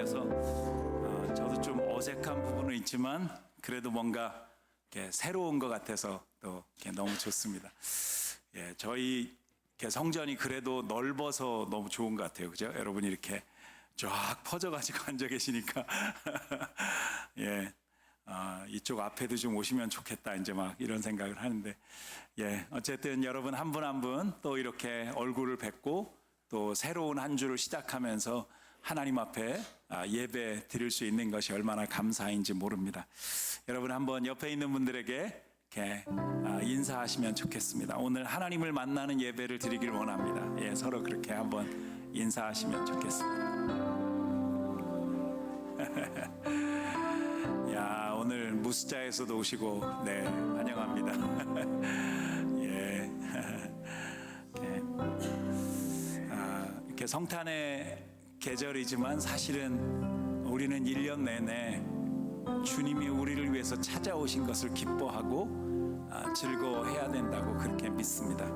바뀌어서 저도 좀 어색한 부분은 있지만 그래도 뭔가 이렇게 새로운 것 같아서 또 이렇게 너무 좋습니다. 예, 저희 이렇게 성전이 그래도 넓어서 너무 좋은 것 같아요. 그죠? 여러분이 이렇게 쫙 퍼져가지고 앉아 계시니까 예, 이쪽 앞에도 좀 오시면 좋겠다 이제 막 이런 생각을 하는데, 예, 어쨌든 여러분 한 분 한 분 또 이렇게 얼굴을 뵙고 또 새로운 한 주를 시작하면서 하나님 앞에 예배 드릴 수 있는 것이 얼마나 감사인지 모릅니다. 여러분 한번 옆에 있는 분들에게 이렇게 인사하시면 좋겠습니다. 오늘 하나님을 만나는 예배를 드리길 원합니다. 예, 서로 그렇게 한번 인사하시면 좋겠습니다. 야, 오늘 무스자에서도 오시고, 네, 환영합니다. 예. 이렇게 성탄의 계절이지만 사실은 우리는 1년 내내 주님이 우리를 위해서 찾아오신 것을 기뻐하고 즐거워해야 된다고 그렇게 믿습니다.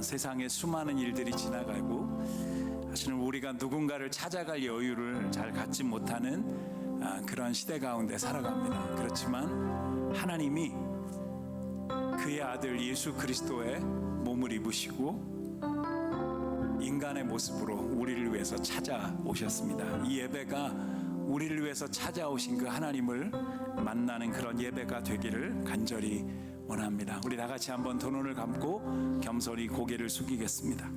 세상에 수많은 일들이 지나가고 사실은 우리가 누군가를 찾아갈 여유를 잘 갖지 못하는 그런 시대 가운데 살아갑니다. 그렇지만 하나님이 그의 아들 예수 그리스도의 몸을 입으시고 인간의 모습으로 우리를 위해서 찾아오셨습니다. 이 예배가 우리를 위해서 찾아오신 그 하나님을 만나는 그런 예배가 되기를 간절히 원합니다. 우리 다 같이 한번 두 눈을 감고 겸손히 고개를 숙이겠습니다.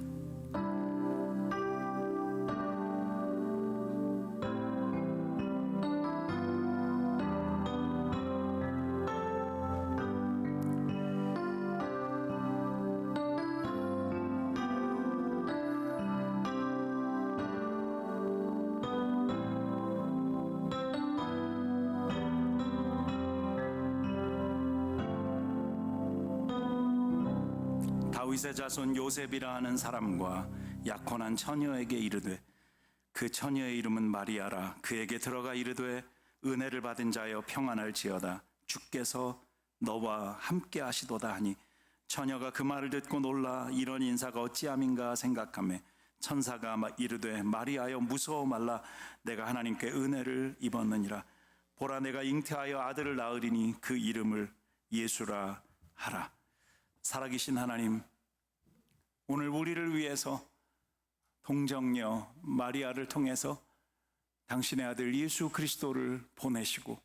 다윗의 자손 요셉이라 하는 사람과 약혼한 처녀에게 이르되 그 처녀의 이름은 마리아라. 그에게 들어가 이르되 은혜를 받은 자여 평안할지어다. 주께서 너와 함께 하시도다 하니 처녀가 그 말을 듣고 놀라 이런 인사가 어찌함인가 생각하며 천사가 이르되 마리아여 무서워 말라. 내가 하나님께 은혜를 입었느니라. 보라 내가 잉태하여 아들을 낳으리니 그 이름을 예수라 하라. 살아계신 하나님, 오늘 우리를 위해서 동정녀 마리아를 통해서 당신의 아들 예수 그리스도를 보내시고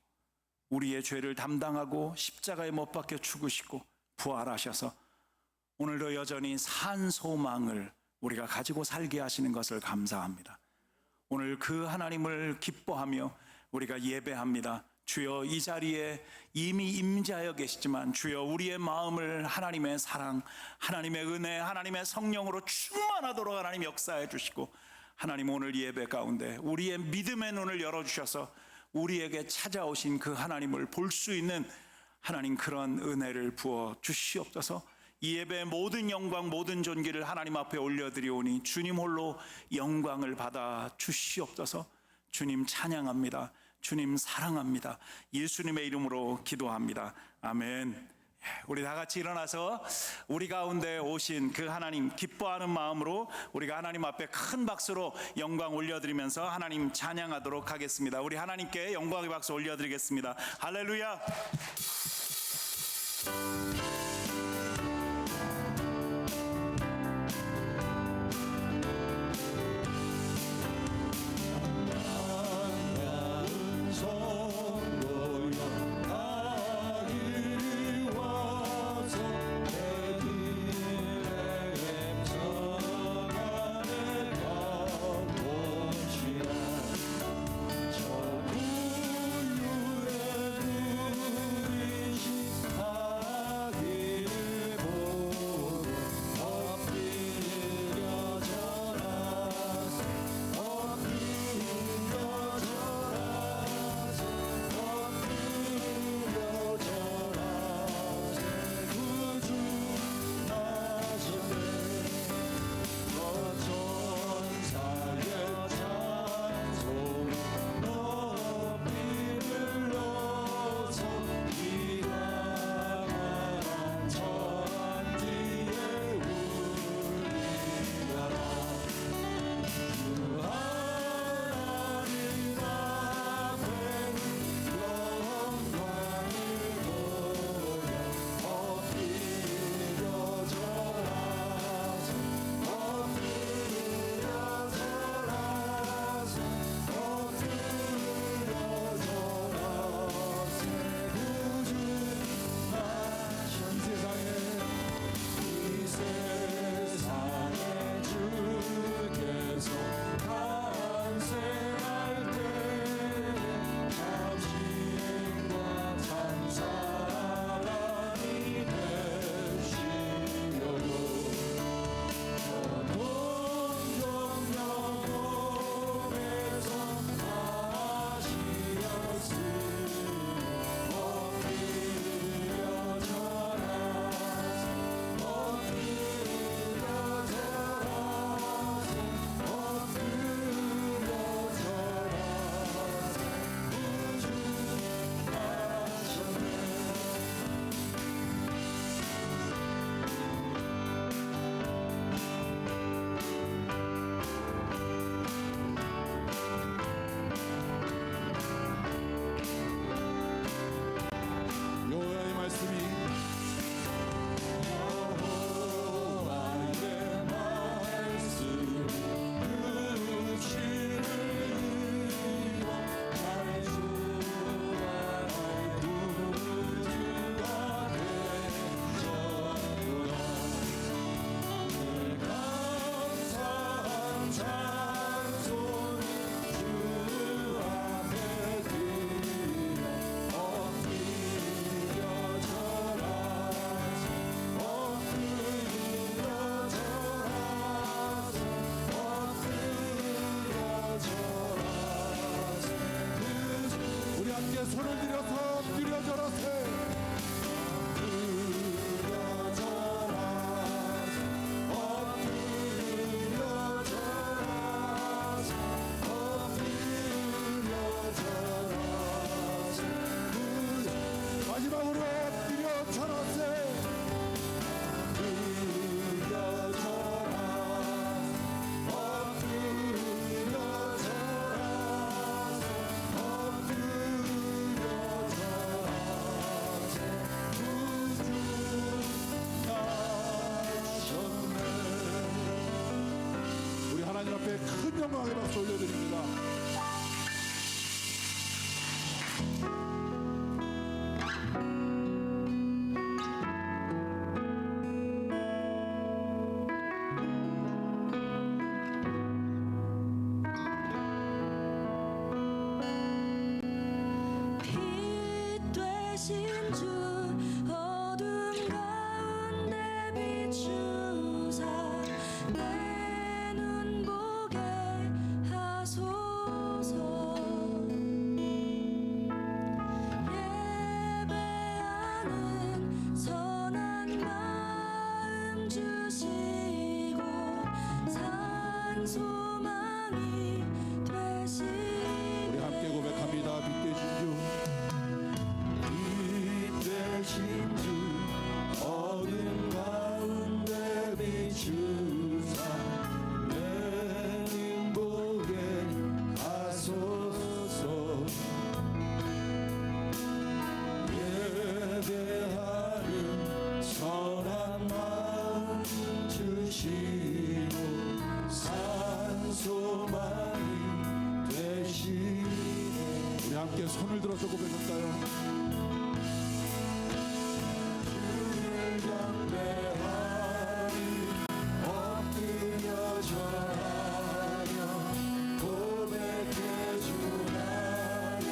우리의 죄를 담당하고 십자가에 못 박혀 죽으시고 부활하셔서 오늘도 여전히 산 소망을 우리가 가지고 살게 하시는 것을 감사합니다. 오늘 그 하나님을 기뻐하며 우리가 예배합니다. 주여, 이 자리에 이미 임재하여 계시지만 주여 우리의 마음을 하나님의 사랑, 하나님의 은혜, 하나님의 성령으로 충만하도록 하나님 역사해 주시고, 하나님 오늘 예배 가운데 우리의 믿음의 눈을 열어주셔서 우리에게 찾아오신 그 하나님을 볼 수 있는 하나님 그런 은혜를 부어 주시옵소서. 이 예배의 모든 영광 모든 존귀를 하나님 앞에 올려드리오니 주님 홀로 영광을 받아 주시옵소서. 주님 찬양합니다. 주님 사랑합니다. 예수님의 이름으로 기도합니다. 아멘. 우리 다 같이 일어나서 우리 가운데 오신 그 하나님 기뻐하는 마음으로 우리가 하나님 앞에 큰 박수로 영광 올려드리면서 하나님 찬양하도록 하겠습니다. 우리 하나님께 영광의 박수 올려드리겠습니다. 할렐루야. 손을 들여서 엎드려 절하세. 마지막으로 엎드려 절하세. 우리 하나님 앞에 큰 영광의 박수 올려드립니다. 빛 되신 주 어둠 가운데 비추사 내 눈 보게 하소서. 예배하는 선한 마음 주시고 산 소망이 되시네. 우리 함께 고백합니다. 빛 되신 주 어둠 가운데 비추사 내 눈 보게 하소서. 예배하는 선한 마음 주시고 산 소망이 되시네. 우리 함께 손을 들어서 고백할까요? 엎드려 절하며 고백해 주 나의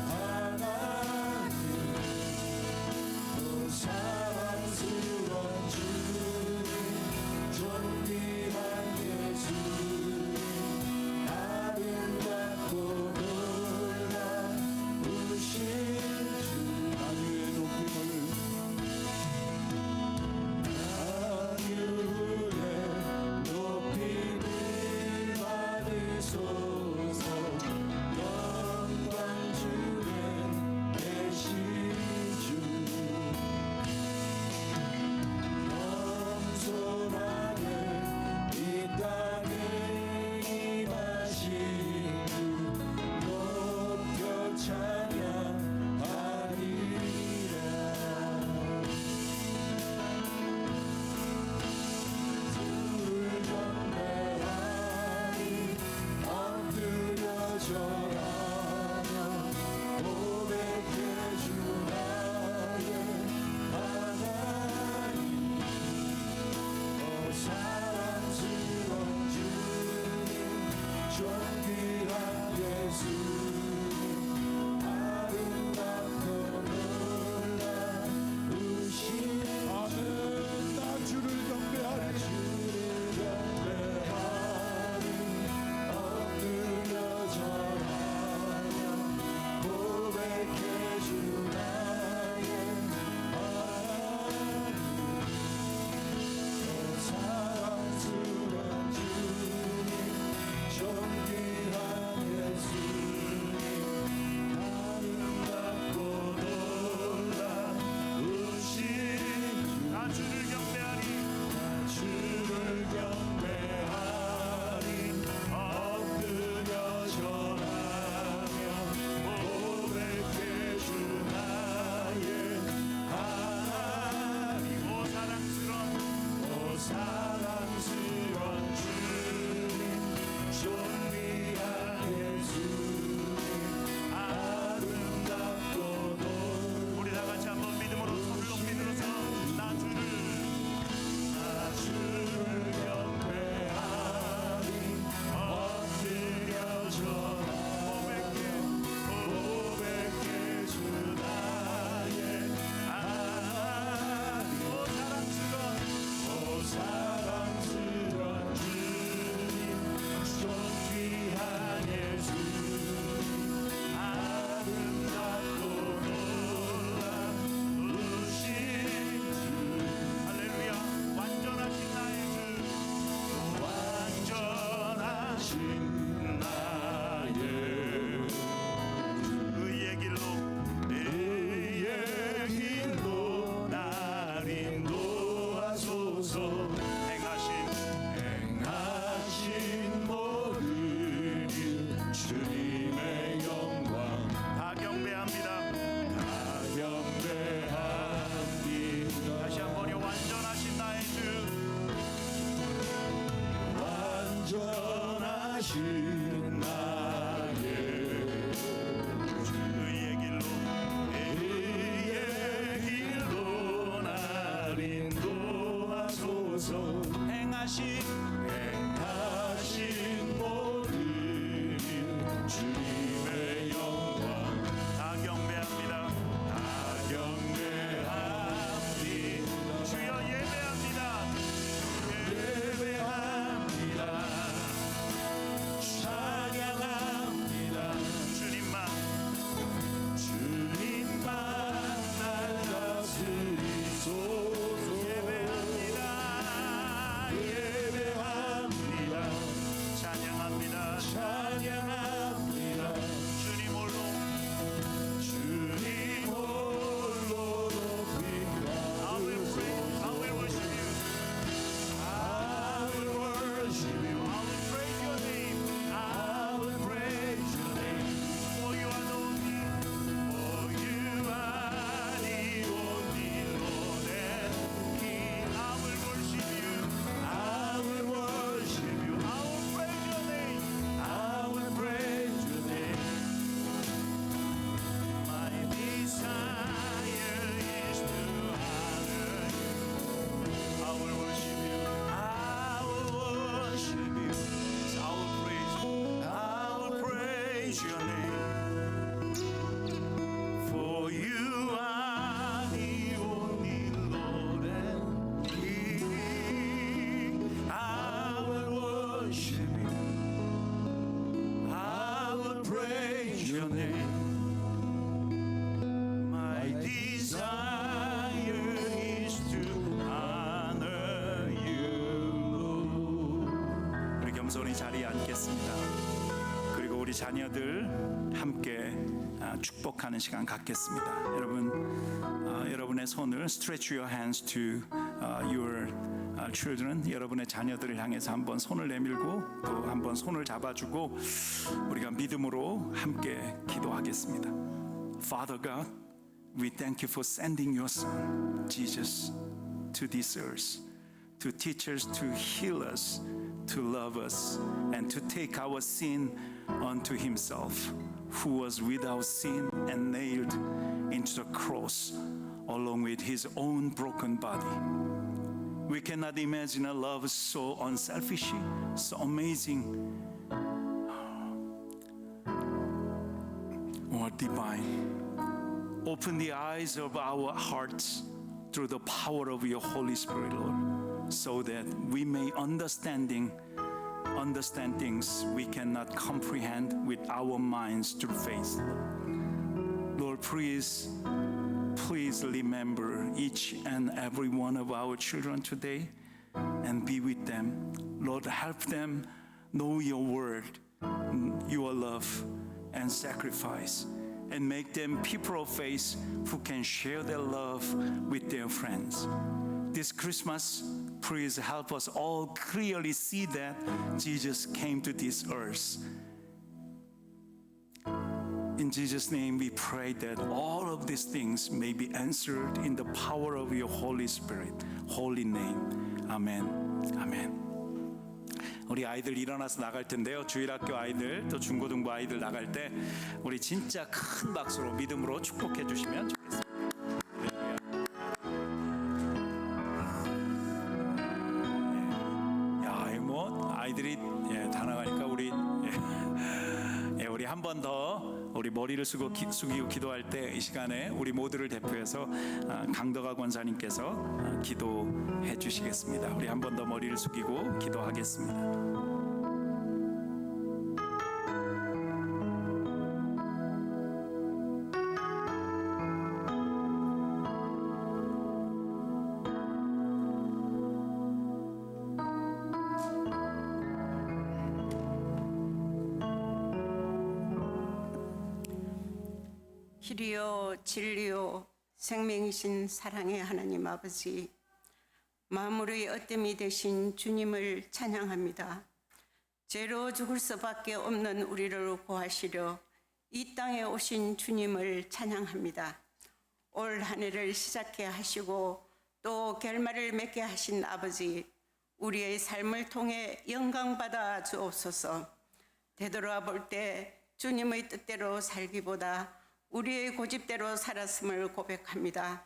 하나님. 또 사랑스러운 주님 존귀한 예수님 아름답고 놀라우신 행하신 나의 의의 길로 날 인도하소서. 행하신 모든 일 주님의 영광 다 경배합니다. 다 경배합니다. 주여 예배합니다. 예배합니다. 찬양합니다. 주님만 날 다스리소서. 예배합니다. 예배합니다. 찬양합니다. 찬양합니다. 주님 홀로 주님 홀로 높임받으소서. I will worship you. I will worship you. I will praise your name. I will praise your name. For you are the only, For you are the only Lord and King. I will worship you. I will worship you. I will praise your name. I will praise your name. My desire is to honor you. I will worship you. I will worship you. I will praise you. I will praise your name. For you are the only Lord and King. I will worship you. I will praise your name. My desire is to honor you. 우리 겸손히 자리에 앉겠습니다. 그리고 우리 자녀들 함께 축복하는 시간 갖겠습니다. 여러분의 손을 stretch your hands to your children. 여러분의 자녀들을 향해서 한번 손을 내밀고 또 한번 손을 잡아주고 우리가 믿음으로 함께 기도하겠습니다. Father God, we thank you for sending your Son, Jesus, to this earth, to teach us, to heal us, to love us, and to take our sin unto himself, who was without sin and nailed into the cross, along with his own broken body. We cannot imagine a love so unselfish, so amazing, or divine. Open the eyes of our hearts through the power of your Holy Spirit, Lord, so that we may understand things we cannot comprehend with our minds through faith. Lord, please remember each and every one of our children today and be with them. Lord, help them know your word, your love and sacrifice, and make them people of faith who can share their love with their friends. This Christmas, please help us all clearly see that Jesus came to this earth. In Jesus' name we pray that all of these things may be answered in the power of your Holy Spirit. Holy name. Amen. Amen. 우리 아이들 일어나서 나갈 텐데요. 주일학교 아이들 또 중고등부 아이들 나갈 때 우리 진짜 큰 박수로 믿음으로 축복해 주시면 좋겠습니다. 아이들이 다 나가니까 우리 한 번 더 우리 머리를 숙이고 기도할 때 이 시간에 우리 모두를 대표해서 강덕아 권사님께서 기도해 주시겠습니다. 우리 한 번 더 머리를 숙이고 기도하겠습니다. 길이요 진리요 생명이신 사랑의 하나님 아버지, 만물의 어뜸이 되신 주님을 찬양합니다. 죄로 죽을 수밖에 없는 우리를 구하시려 이 땅에 오신 주님을 찬양합니다. 올 한 해를 시작해 하시고 또 결말을 맺게 하신 아버지, 우리의 삶을 통해 영광받아 주옵소서. 되돌아 볼 때 주님의 뜻대로 살기보다 우리의 고집대로 살았음을 고백합니다.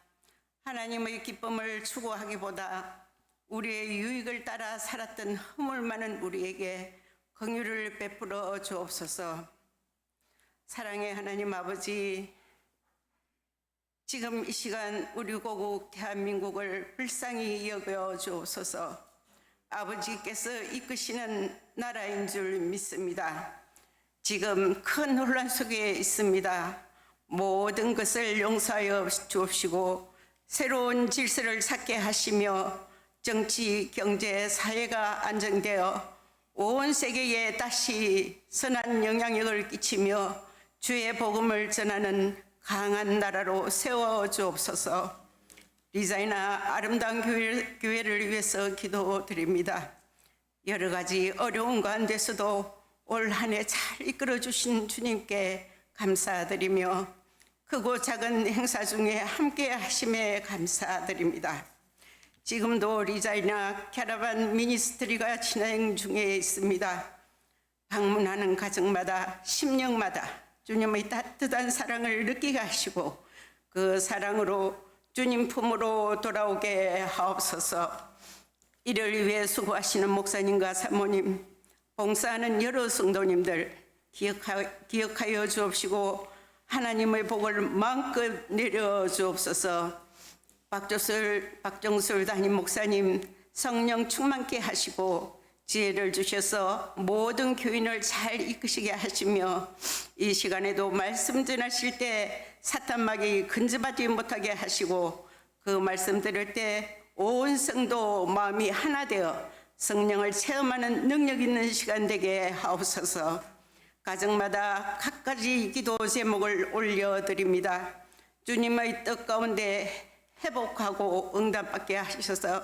하나님의 기쁨을 추구하기보다 우리의 유익을 따라 살았던 허물 많은 우리에게 긍휼을 베풀어 주옵소서. 사랑의 하나님 아버지, 지금 이 시간 우리 고국 대한민국을 불쌍히 여겨 주옵소서. 아버지께서 이끄시는 나라인 줄 믿습니다. 지금 큰 혼란 속에 있습니다. 모든 것을 용서하여 주옵시고 새로운 질서를 찾게 하시며 정치, 경제, 사회가 안정되어 온 세계에 다시 선한 영향력을 끼치며 주의 복음을 전하는 강한 나라로 세워 주옵소서. 리자이나 아름다운 교회를 위해서 기도드립니다. 여러 가지 어려운 가운데서도 올 한 해 잘 이끌어 주신 주님께 감사드리며 크고 작은 행사 중에 함께 하심에 감사드립니다. 지금도 리자이나 캐러반 미니스트리가 진행 중에 있습니다. 방문하는 가정마다 심령마다 주님의 따뜻한 사랑을 느끼게 하시고 그 사랑으로 주님 품으로 돌아오게 하옵소서. 이를 위해 수고하시는 목사님과 사모님, 봉사하는 여러 성도님들 기억하여 주옵시고 하나님의 복을 마음껏 내려 주옵소서. 박정술 담임 목사님 성령 충만케 하시고 지혜를 주셔서 모든 교인을 잘 이끄시게 하시며 이 시간에도 말씀 전하실 때 사탄막이 근접하지 못하게 하시고 그 말씀 들을 때 온 성도 마음이 하나 되어 성령을 체험하는 능력 있는 시간 되게 하옵소서. 가정마다 각가지 기도 제목을 올려드립니다. 주님의 뜻 가운데 회복하고 응답받게 하셔서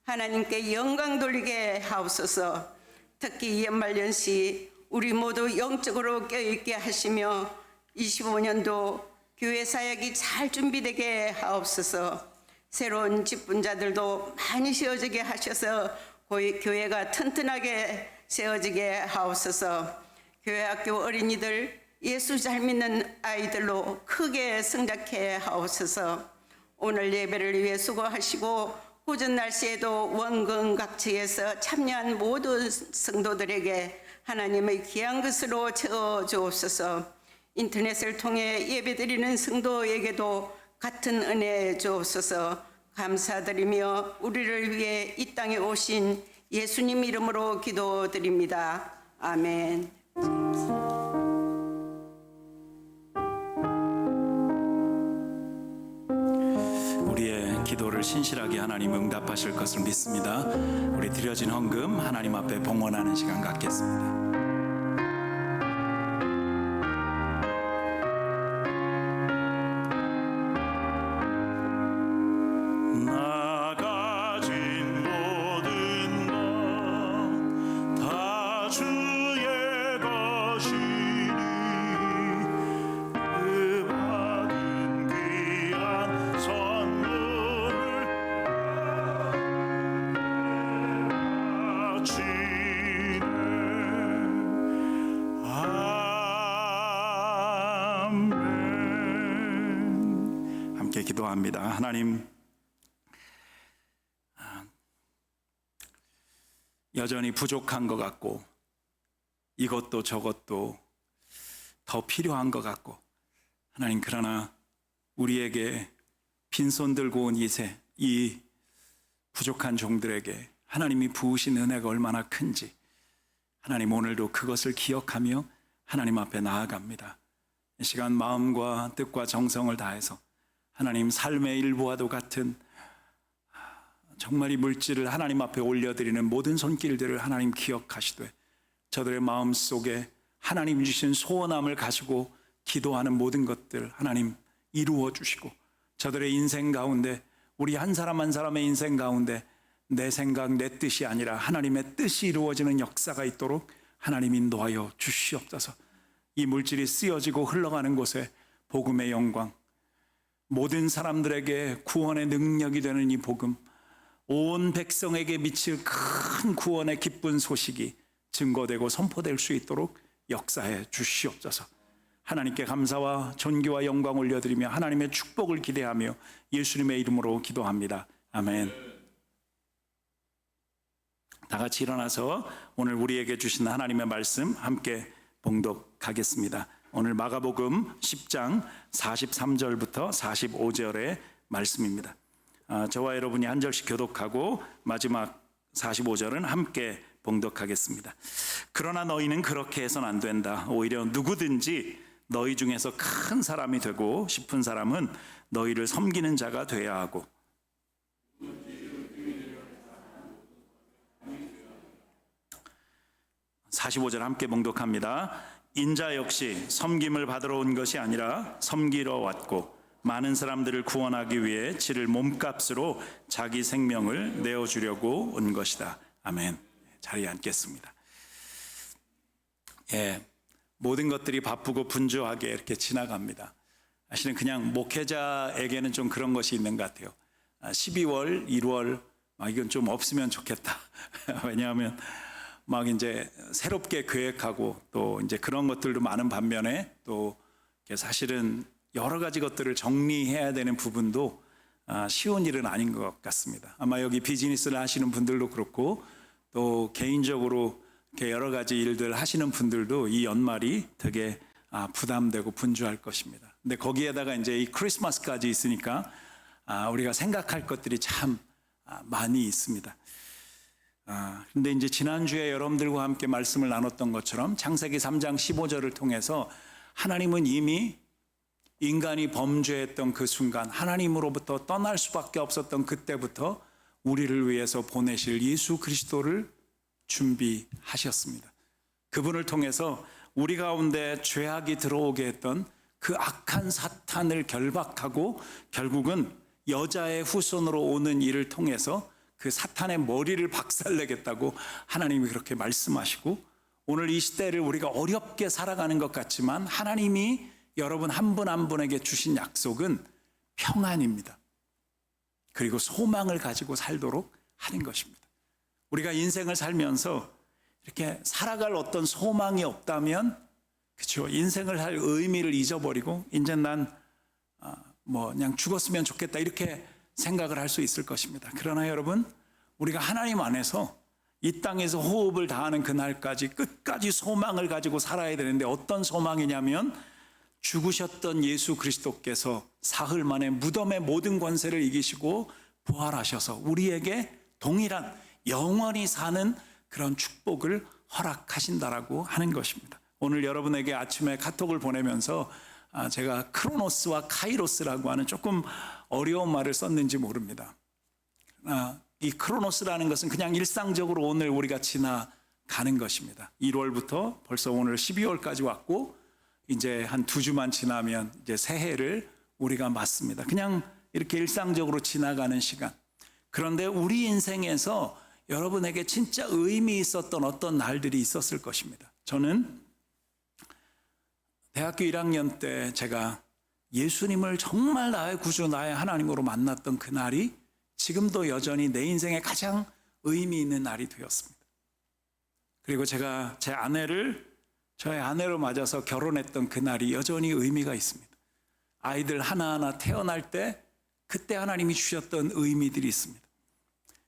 하나님께 영광 돌리게 하옵소서. 특히 연말연시 우리 모두 영적으로 깨어있게 하시며 25년도 교회 사역이 잘 준비되게 하옵소서. 새로운 직분자들도 많이 세워지게 하셔서 교회가 튼튼하게 세워지게 하옵소서. 교회 학교 어린이들 예수 잘 믿는 아이들로 크게 성장케 하옵소서. 오늘 예배를 위해 수고하시고 굳은 날씨에도 원근각처에서 참여한 모든 성도들에게 하나님의 귀한 것으로 채워 주옵소서. 인터넷을 통해 예배드리는 성도에게도 같은 은혜 주옵소서. 감사드리며 우리를 위해 이 땅에 오신 예수님 이름으로 기도드립니다. 아멘. 우리의 기도를 신실하게 하나님 응답하실 것을 믿습니다. 우리 드려진 헌금 하나님 앞에 봉헌하는 시간 갖겠습니다. 나 가진 모든 것 다 주의 것이니 그 받은 귀한 선물을 바치네. 아멘. 함께 기도합니다. 하나님, 여전히 부족한 것 같고 이것도 저것도 더 필요한 것 같고 하나님, 그러나 우리에게 빈손 들고 온 이 부족한 종들에게 하나님이 부으신 은혜가 얼마나 큰지 하나님, 오늘도 그것을 기억하며 하나님 앞에 나아갑니다. 이 시간 마음과 뜻과 정성을 다해서 하나님, 삶의 일부와도 같은 정말 이 물질을 하나님 앞에 올려드리는 모든 손길들을 하나님 기억하시되 저들의 마음 속에 하나님 주신 소원함을 가지고 기도하는 모든 것들 하나님 이루어 주시고 저들의 인생 가운데, 우리 한 사람 한 사람의 인생 가운데 내 생각 내 뜻이 아니라 하나님의 뜻이 이루어지는 역사가 있도록 하나님 인도하여 주시옵소서. 이 물질이 쓰여지고 흘러가는 곳에 복음의 영광, 모든 사람들에게 구원의 능력이 되는 이 복음, 온 백성에게 미칠 큰 구원의 기쁜 소식이 증거되고 선포될 수 있도록 역사해 주시옵소서. 하나님께 감사와 존귀와 영광 올려드리며 하나님의 축복을 기대하며 예수님의 이름으로 기도합니다. 아멘. 다 같이 일어나서 오늘 우리에게 주신 하나님의 말씀 함께 봉독하겠습니다. 오늘 마가복음 10장 43절부터 45절의 말씀입니다. 저와 여러분이 한 절씩 교독하고 마지막 45절은 함께 봉독하겠습니다. 그러나 너희는 그렇게 해서는 안 된다. 오히려 누구든지 너희 중에서 큰 사람이 되고 싶은 사람은 너희를 섬기는 자가 되어야 하고 45절 함께 봉독합니다. 인자 역시 섬김을 받으러 온 것이 아니라 섬기러 왔고 많은 사람들을 구원하기 위해 치를 몸값으로 자기 생명을 내어주려고 온 것이다. 아멘. 자리에 앉겠습니다. 모든 것들이 바쁘고 분주하게 이렇게 지나갑니다. 사실은 그냥 목회자에게는 좀 그런 것이 있는 것 같아요. 12월, 1월 이건 좀 없으면 좋겠다. 왜냐하면 막 이제 새롭게 계획하고 또 이제 그런 것들도 많은 반면에 또 사실은 여러 가지 것들을 정리해야 되는 부분도 쉬운 일은 아닌 것 같습니다. 아마 여기 비즈니스를 하시는 분들도 그렇고 또 개인적으로 이렇게 여러 가지 일들 하시는 분들도 이 연말이 되게 부담되고 분주할 것입니다. 근데 거기에다가 이제 이 크리스마스까지 있으니까 우리가 생각할 것들이 참 많이 있습니다. 근데 이제 지난주에 여러분들과 함께 말씀을 나눴던 것처럼 창세기 3장 15절을 통해서 하나님은 이미 인간이 범죄했던 그 순간 하나님으로부터 떠날 수밖에 없었던 그때부터 우리를 위해서 보내실 예수 그리스도를 준비하셨습니다. 그분을 통해서 우리 가운데 죄악이 들어오게 했던 그 악한 사탄을 결박하고 결국은 여자의 후손으로 오는 일을 통해서 그 사탄의 머리를 박살내겠다고 하나님이 그렇게 말씀하시고 오늘 이 시대를 우리가 어렵게 살아가는 것 같지만 하나님이 여러분 한 분 한 분에게 주신 약속은 평안입니다. 그리고 소망을 가지고 살도록 하는 것입니다. 우리가 인생을 살면서 이렇게 살아갈 어떤 소망이 없다면 그렇죠. 인생을 할 의미를 잊어버리고 이제 난 그냥 죽었으면 좋겠다 이렇게 생각을 할 수 있을 것입니다. 그러나 여러분 우리가 하나님 안에서 이 땅에서 호흡을 다하는 그날까지 끝까지 소망을 가지고 살아야 되는데 어떤 소망이냐면 죽으셨던 예수 그리스도께서 사흘 만에 무덤의 모든 권세를 이기시고 부활하셔서 우리에게 동일한 영원히 사는 그런 축복을 허락하신다라고 하는 것입니다. 오늘 여러분에게 아침에 카톡을 보내면서 제가 크로노스와 카이로스라고 하는 조금 어려운 말을 썼는지 모릅니다. 이 크로노스라는 것은 그냥 일상적으로 오늘 우리가 지나가는 것입니다. 1월부터 벌써 오늘 12월까지 왔고 이제 한 2주만 지나면 이제 새해를 우리가 맞습니다. 그냥 이렇게 일상적으로 지나가는 시간. 그런데 우리 인생에서 여러분에게 진짜 의미 있었던 어떤 날들이 있었을 것입니다. 저는 대학교 1학년 때 제가 예수님을 정말 나의 구주, 나의 하나님으로 만났던 그 날이 지금도 여전히 내 인생에 가장 의미 있는 날이 되었습니다. 그리고 제가 제 아내를 저의 아내로 맞아서 결혼했던 그 날이 여전히 의미가 있습니다. 아이들 하나하나 태어날 때 그때 하나님이 주셨던 의미들이 있습니다.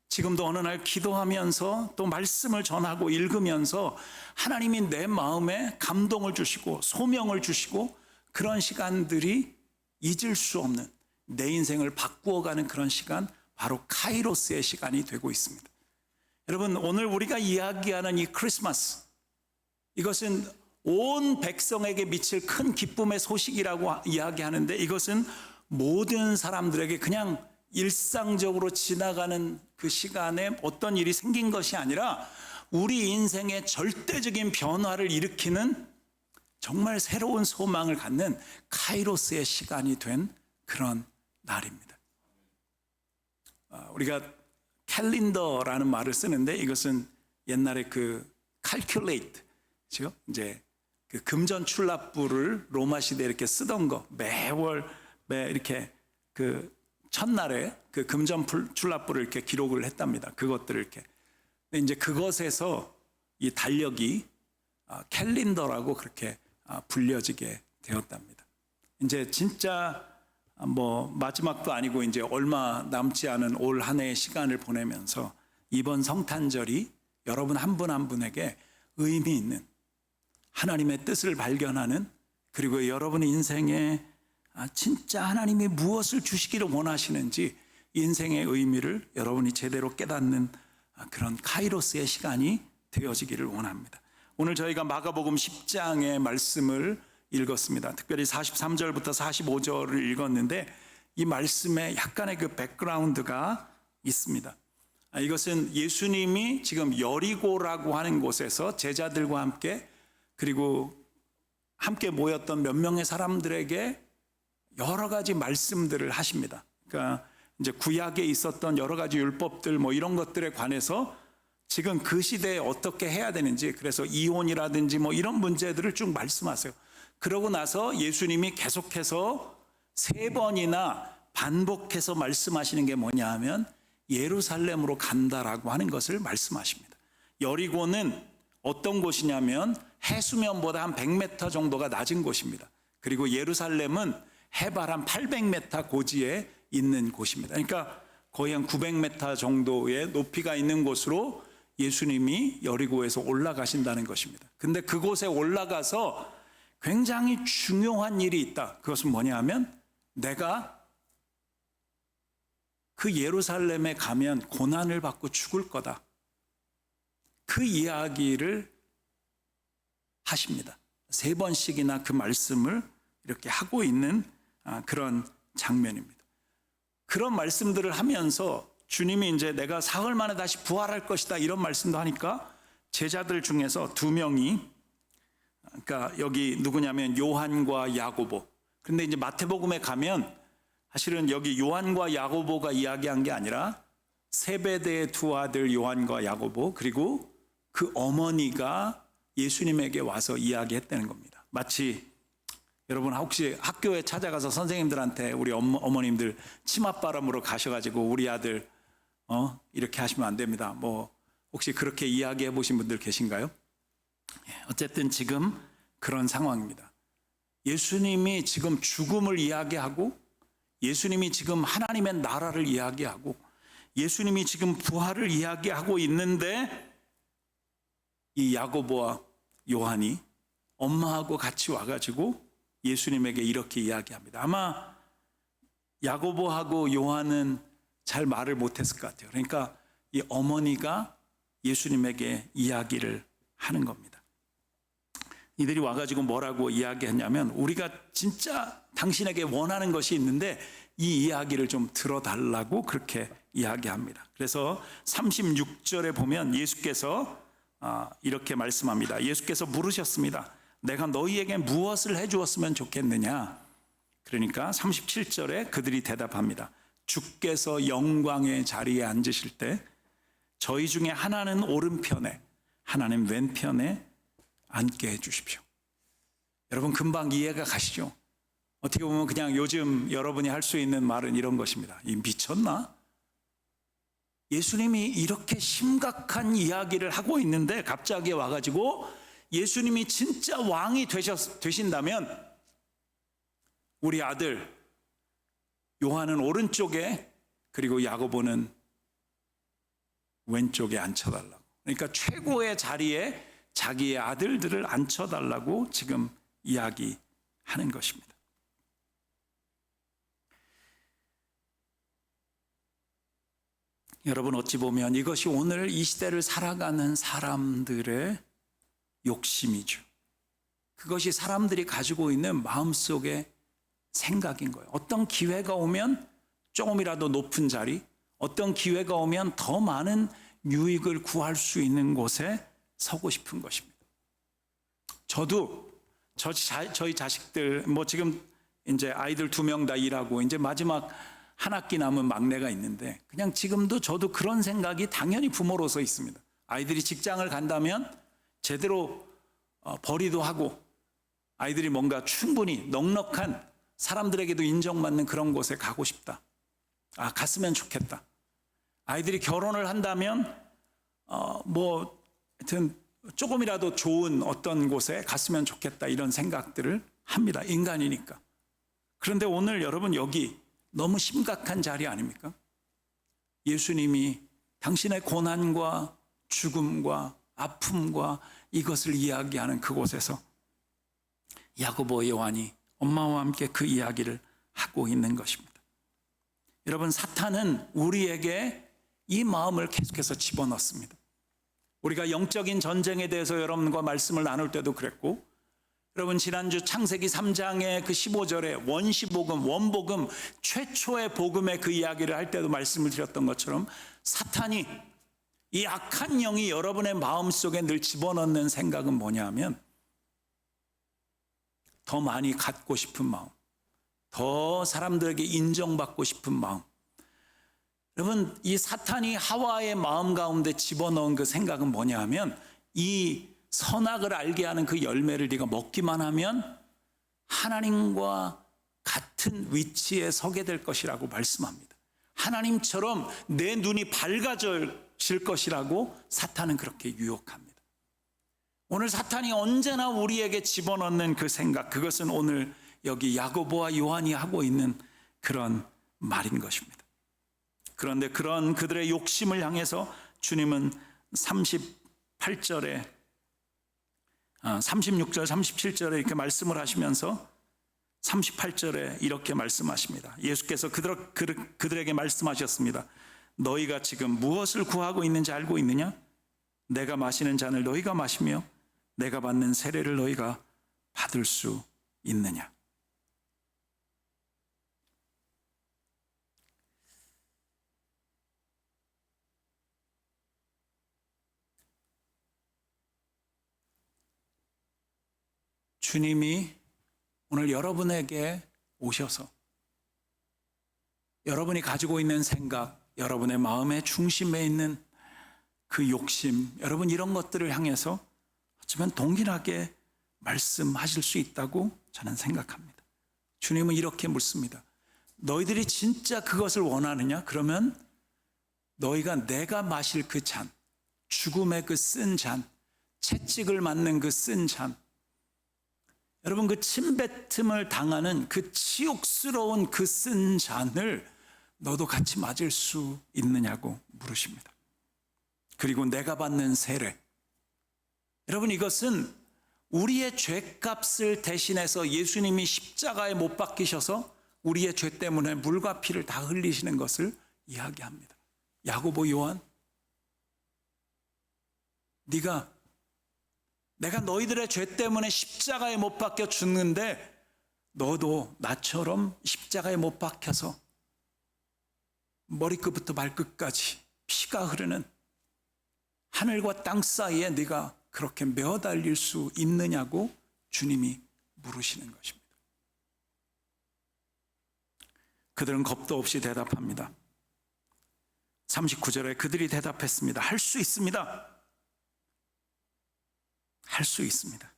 지금도 어느 날 기도하면서 또 말씀을 전하고 읽으면서 하나님이 내 마음에 감동을 주시고 소명을 주시고 그런 시간들이 잊을 수 없는 내 인생을 바꾸어가는 그런 시간 바로 카이로스의 시간이 되고 있습니다. 여러분 오늘 우리가 이야기하는 이 크리스마스 이것은 온 백성에게 미칠 큰 기쁨의 소식이라고 이야기하는데 이것은 모든 사람들에게 그냥 일상적으로 지나가는 그 시간에 어떤 일이 생긴 것이 아니라 우리 인생의 절대적인 변화를 일으키는 정말 새로운 소망을 갖는 카이로스의 시간이 된 그런 날입니다. 우리가 캘린더라는 말을 쓰는데 이것은 옛날에 그 calculate, 그렇죠? 이제 그 금전 출납부를 로마 시대에 이렇게 쓰던 거 매월 이렇게 그 첫날에 그 금전 출납부를 이렇게 기록을 했답니다. 그것들을 이렇게. 근데 이제 그것에서 이 달력이 캘린더라고 그렇게 불려지게 되었답니다. 이제 진짜 뭐 마지막도 아니고 이제 얼마 남지 않은 올 한 해의 시간을 보내면서 이번 성탄절이 여러분 한 분 한 분에게 의미 있는 하나님의 뜻을 발견하는, 그리고 여러분의 인생에 진짜 하나님이 무엇을 주시기를 원하시는지 인생의 의미를 여러분이 제대로 깨닫는 그런 카이로스의 시간이 되어지기를 원합니다. 오늘 저희가 마가복음 10장의 말씀을 읽었습니다. 특별히 43절부터 45절을 읽었는데 이 말씀에 약간의 그 백그라운드가 있습니다. 이것은 예수님이 지금 여리고라고 하는 곳에서 제자들과 함께, 그리고 함께 모였던 몇 명의 사람들에게 여러 가지 말씀들을 하십니다. 그러니까 이제 구약에 있었던 여러 가지 율법들 뭐 이런 것들에 관해서 지금 그 시대에 어떻게 해야 되는지, 그래서 이혼이라든지 뭐 이런 문제들을 쭉 말씀하세요. 그러고 나서 예수님이 계속해서 3번이나 반복해서 말씀하시는 게 뭐냐 하면 예루살렘으로 간다라고 하는 것을 말씀하십니다. 여리고는 어떤 곳이냐면 해수면보다 한 100m 정도가 낮은 곳입니다. 그리고 예루살렘은 해발 한 800m 고지에 있는 곳입니다. 그러니까 거의 한 900m 정도의 높이가 있는 곳으로 예수님이 여리고에서 올라가신다는 것입니다. 근데 그곳에 올라가서 굉장히 중요한 일이 있다. 그것은 뭐냐 하면 내가 그 예루살렘에 가면 고난을 받고 죽을 거다. 그 이야기를 하십니다. 3번씩이나 그 말씀을 이렇게 하고 있는 그런 장면입니다. 그런 말씀들을 하면서 주님이 이제 내가 사흘 만에 다시 부활할 것이다 이런 말씀도 하니까 제자들 중에서 2명이, 그러니까 여기 누구냐면 요한과 야고보. 그런데 이제 마태복음에 가면 사실은 여기 요한과 야고보가 이야기한 게 아니라 세베대의 2 아들 요한과 야고보, 그리고 그 어머니가 예수님에게 와서 이야기했다는 겁니다. 마치 여러분 혹시 학교에 찾아가서 선생님들한테 우리 어머님들 치맛바람으로 가셔가지고 우리 아들 이렇게 하시면 안 됩니다. 뭐 혹시 그렇게 이야기해 보신 분들 계신가요? 어쨌든 지금 그런 상황입니다. 예수님이 지금 죽음을 이야기하고, 예수님이 지금 하나님의 나라를 이야기하고, 예수님이 지금 부활을 이야기하고 있는데 이 야고보와 요한이 엄마하고 같이 와가지고 예수님에게 이렇게 이야기합니다. 아마 야고보하고 요한은 잘 말을 못했을 것 같아요. 그러니까 이 어머니가 예수님에게 이야기를 하는 겁니다. 이들이 와가지고 뭐라고 이야기했냐면 우리가 진짜 당신에게 원하는 것이 있는데 이 이야기를 좀 들어달라고 그렇게 이야기합니다. 그래서 36절에 보면 예수께서 이렇게 말씀합니다. 예수께서 물으셨습니다. 내가 너희에게 무엇을 해주었으면 좋겠느냐? 그러니까 37절에 그들이 대답합니다. 주께서 영광의 자리에 앉으실 때 저희 중에 하나는 오른편에 하나는 왼편에 앉게 해주십시오. 여러분 금방 이해가 가시죠? 어떻게 보면 그냥 요즘 여러분이 할 수 있는 말은 이런 것입니다. 이 미쳤나? 예수님이 이렇게 심각한 이야기를 하고 있는데 갑자기 와가지고 예수님이 진짜 왕이 되신다면 우리 아들 요한은 오른쪽에, 그리고 야고보는 왼쪽에 앉혀달라고. 그러니까 최고의 자리에 자기의 아들들을 앉혀달라고 지금 이야기하는 것입니다. 여러분 어찌 보면 이것이 오늘 이 시대를 살아가는 사람들의 욕심이죠. 그것이 사람들이 가지고 있는 마음속의 생각인 거예요. 어떤 기회가 오면 조금이라도 높은 자리, 어떤 기회가 오면 더 많은 유익을 구할 수 있는 곳에 서고 싶은 것입니다. 저도 저희 자식들 뭐 지금 이제 아이들 2명 다 일하고 이제 마지막 한 학기 남은 막내가 있는데 그냥 지금도 저도 그런 생각이 당연히 부모로서 있습니다. 아이들이 직장을 간다면 제대로 벌이도 하고 아이들이 뭔가 충분히 넉넉한 사람들에게도 인정받는 그런 곳에 가고 싶다. 갔으면 좋겠다. 아이들이 결혼을 한다면 하여튼 조금이라도 좋은 어떤 곳에 갔으면 좋겠다 이런 생각들을 합니다. 인간이니까. 그런데 오늘 여러분 여기 너무 심각한 자리 아닙니까? 예수님이 당신의 고난과 죽음과 아픔과 이것을 이야기하는 그곳에서 야고보 요한이 엄마와 함께 그 이야기를 하고 있는 것입니다. 여러분, 사탄은 우리에게 이 마음을 계속해서 집어넣습니다. 우리가 영적인 전쟁에 대해서 여러분과 말씀을 나눌 때도 그랬고, 여러분 지난주 창세기 3장의 그 15절에 원시복음, 원복음, 최초의 복음의 그 이야기를 할 때도 말씀을 드렸던 것처럼 사탄이 이 악한 영이 여러분의 마음속에 늘 집어넣는 생각은 뭐냐 하면 더 많이 갖고 싶은 마음, 더 사람들에게 인정받고 싶은 마음. 여러분, 이 사탄이 하와의 마음 가운데 집어넣은 그 생각은 뭐냐 하면 이 선악을 알게 하는 그 열매를 네가 먹기만 하면 하나님과 같은 위치에 서게 될 것이라고 말씀합니다. 하나님처럼 내 눈이 밝아질 것이라고 사탄은 그렇게 유혹합니다. 오늘 사탄이 언제나 우리에게 집어넣는 그 생각, 그것은 오늘 여기 야고보와 요한이 하고 있는 그런 말인 것입니다. 그런데 그런 그들의 욕심을 향해서 주님은 36절, 37절에 이렇게 말씀을 하시면서 38절에 이렇게 말씀하십니다. 예수께서 그들에게 말씀하셨습니다. 너희가 지금 무엇을 구하고 있는지 알고 있느냐? 내가 마시는 잔을 너희가 마시며 내가 받는 세례를 너희가 받을 수 있느냐? 주님이 오늘 여러분에게 오셔서 여러분이 가지고 있는 생각, 여러분의 마음의 중심에 있는 그 욕심, 여러분 이런 것들을 향해서 어쩌면 동일하게 말씀하실 수 있다고 저는 생각합니다. 주님은 이렇게 묻습니다. 너희들이 진짜 그것을 원하느냐? 그러면 너희가 내가 마실 그 잔, 죽음의 그 쓴 잔, 채찍을 맞는 그 쓴 잔, 여러분 그 침뱉음을 당하는 그 치욕스러운 그 쓴 잔을 너도 같이 맞을 수 있느냐고 물으십니다. 그리고 내가 받는 세례, 여러분 이것은 우리의 죄값을 대신해서 예수님이 십자가에 못 박히셔서 우리의 죄 때문에 물과 피를 다 흘리시는 것을 이야기합니다. 야고보, 요한, 내가 너희들의 죄 때문에 십자가에 못 박혀 죽는데 너도 나처럼 십자가에 못 박혀서 머리끝부터 발끝까지 피가 흐르는 하늘과 땅 사이에 네가 그렇게 매어달릴 수 있느냐고 주님이 물으시는 것입니다. 그들은 겁도 없이 대답합니다. 39절에 그들이 대답했습니다. 할 수 있습니다. 할 수 있습니다.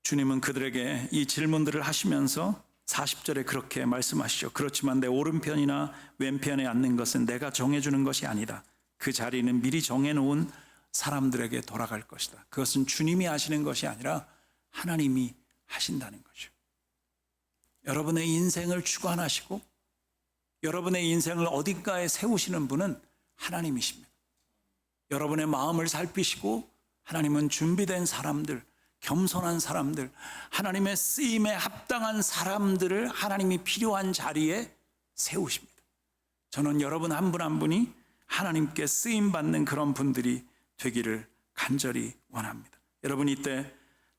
주님은 그들에게 이 질문들을 하시면서 40절에 그렇게 말씀하시죠. 그렇지만 내 오른편이나 왼편에 앉는 것은 내가 정해주는 것이 아니다. 그 자리는 미리 정해놓은 사람들에게 돌아갈 것이다. 그것은 주님이 하시는 것이 아니라 하나님이 하신다는 거죠. 여러분의 인생을 주관하시고 여러분의 인생을 어딘가에 세우시는 분은 하나님이십니다. 여러분의 마음을 살피시고 하나님은 준비된 사람들, 겸손한 사람들, 하나님의 쓰임에 합당한 사람들을 하나님이 필요한 자리에 세우십니다. 저는 여러분 한 분 한 분이 하나님께 쓰임받는 그런 분들이 되기를 간절히 원합니다. 여러분 이때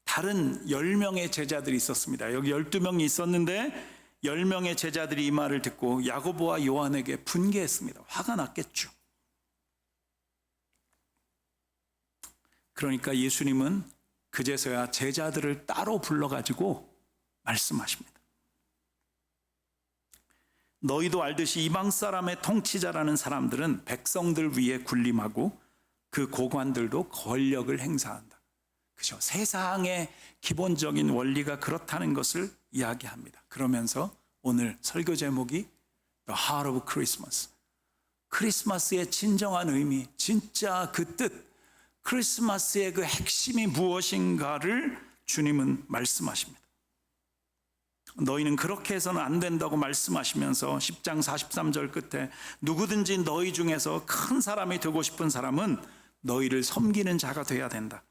다른 10명의 제자들이 있었습니다. 여기 12명이 있었는데 10명의 제자들이 이 말을 듣고 야고보와 요한에게 분개했습니다. 화가 났겠죠. 그러니까 예수님은 그제서야 제자들을 따로 불러가지고 말씀하십니다. 너희도 알듯이 이방 사람의 통치자라는 사람들은 백성들 위에 군림하고 그 고관들도 권력을 행사한다. 그죠? 세상의 기본적인 원리가 그렇다는 것을 이야기합니다. 그러면서 오늘 설교 제목이 The Heart of Christmas, 크리스마스의 진정한 의미, 진짜 그 뜻, 크리스마스의 그 핵심이 무엇인가를 주님은 말씀하십니다. 너희는 그렇게 해서는 안 된다고 말씀하시면서 10장 43절 끝에 누구든지 너희 중에서 큰 사람이 되고 싶은 사람은 너희를 섬기는 자가 되어야 된다.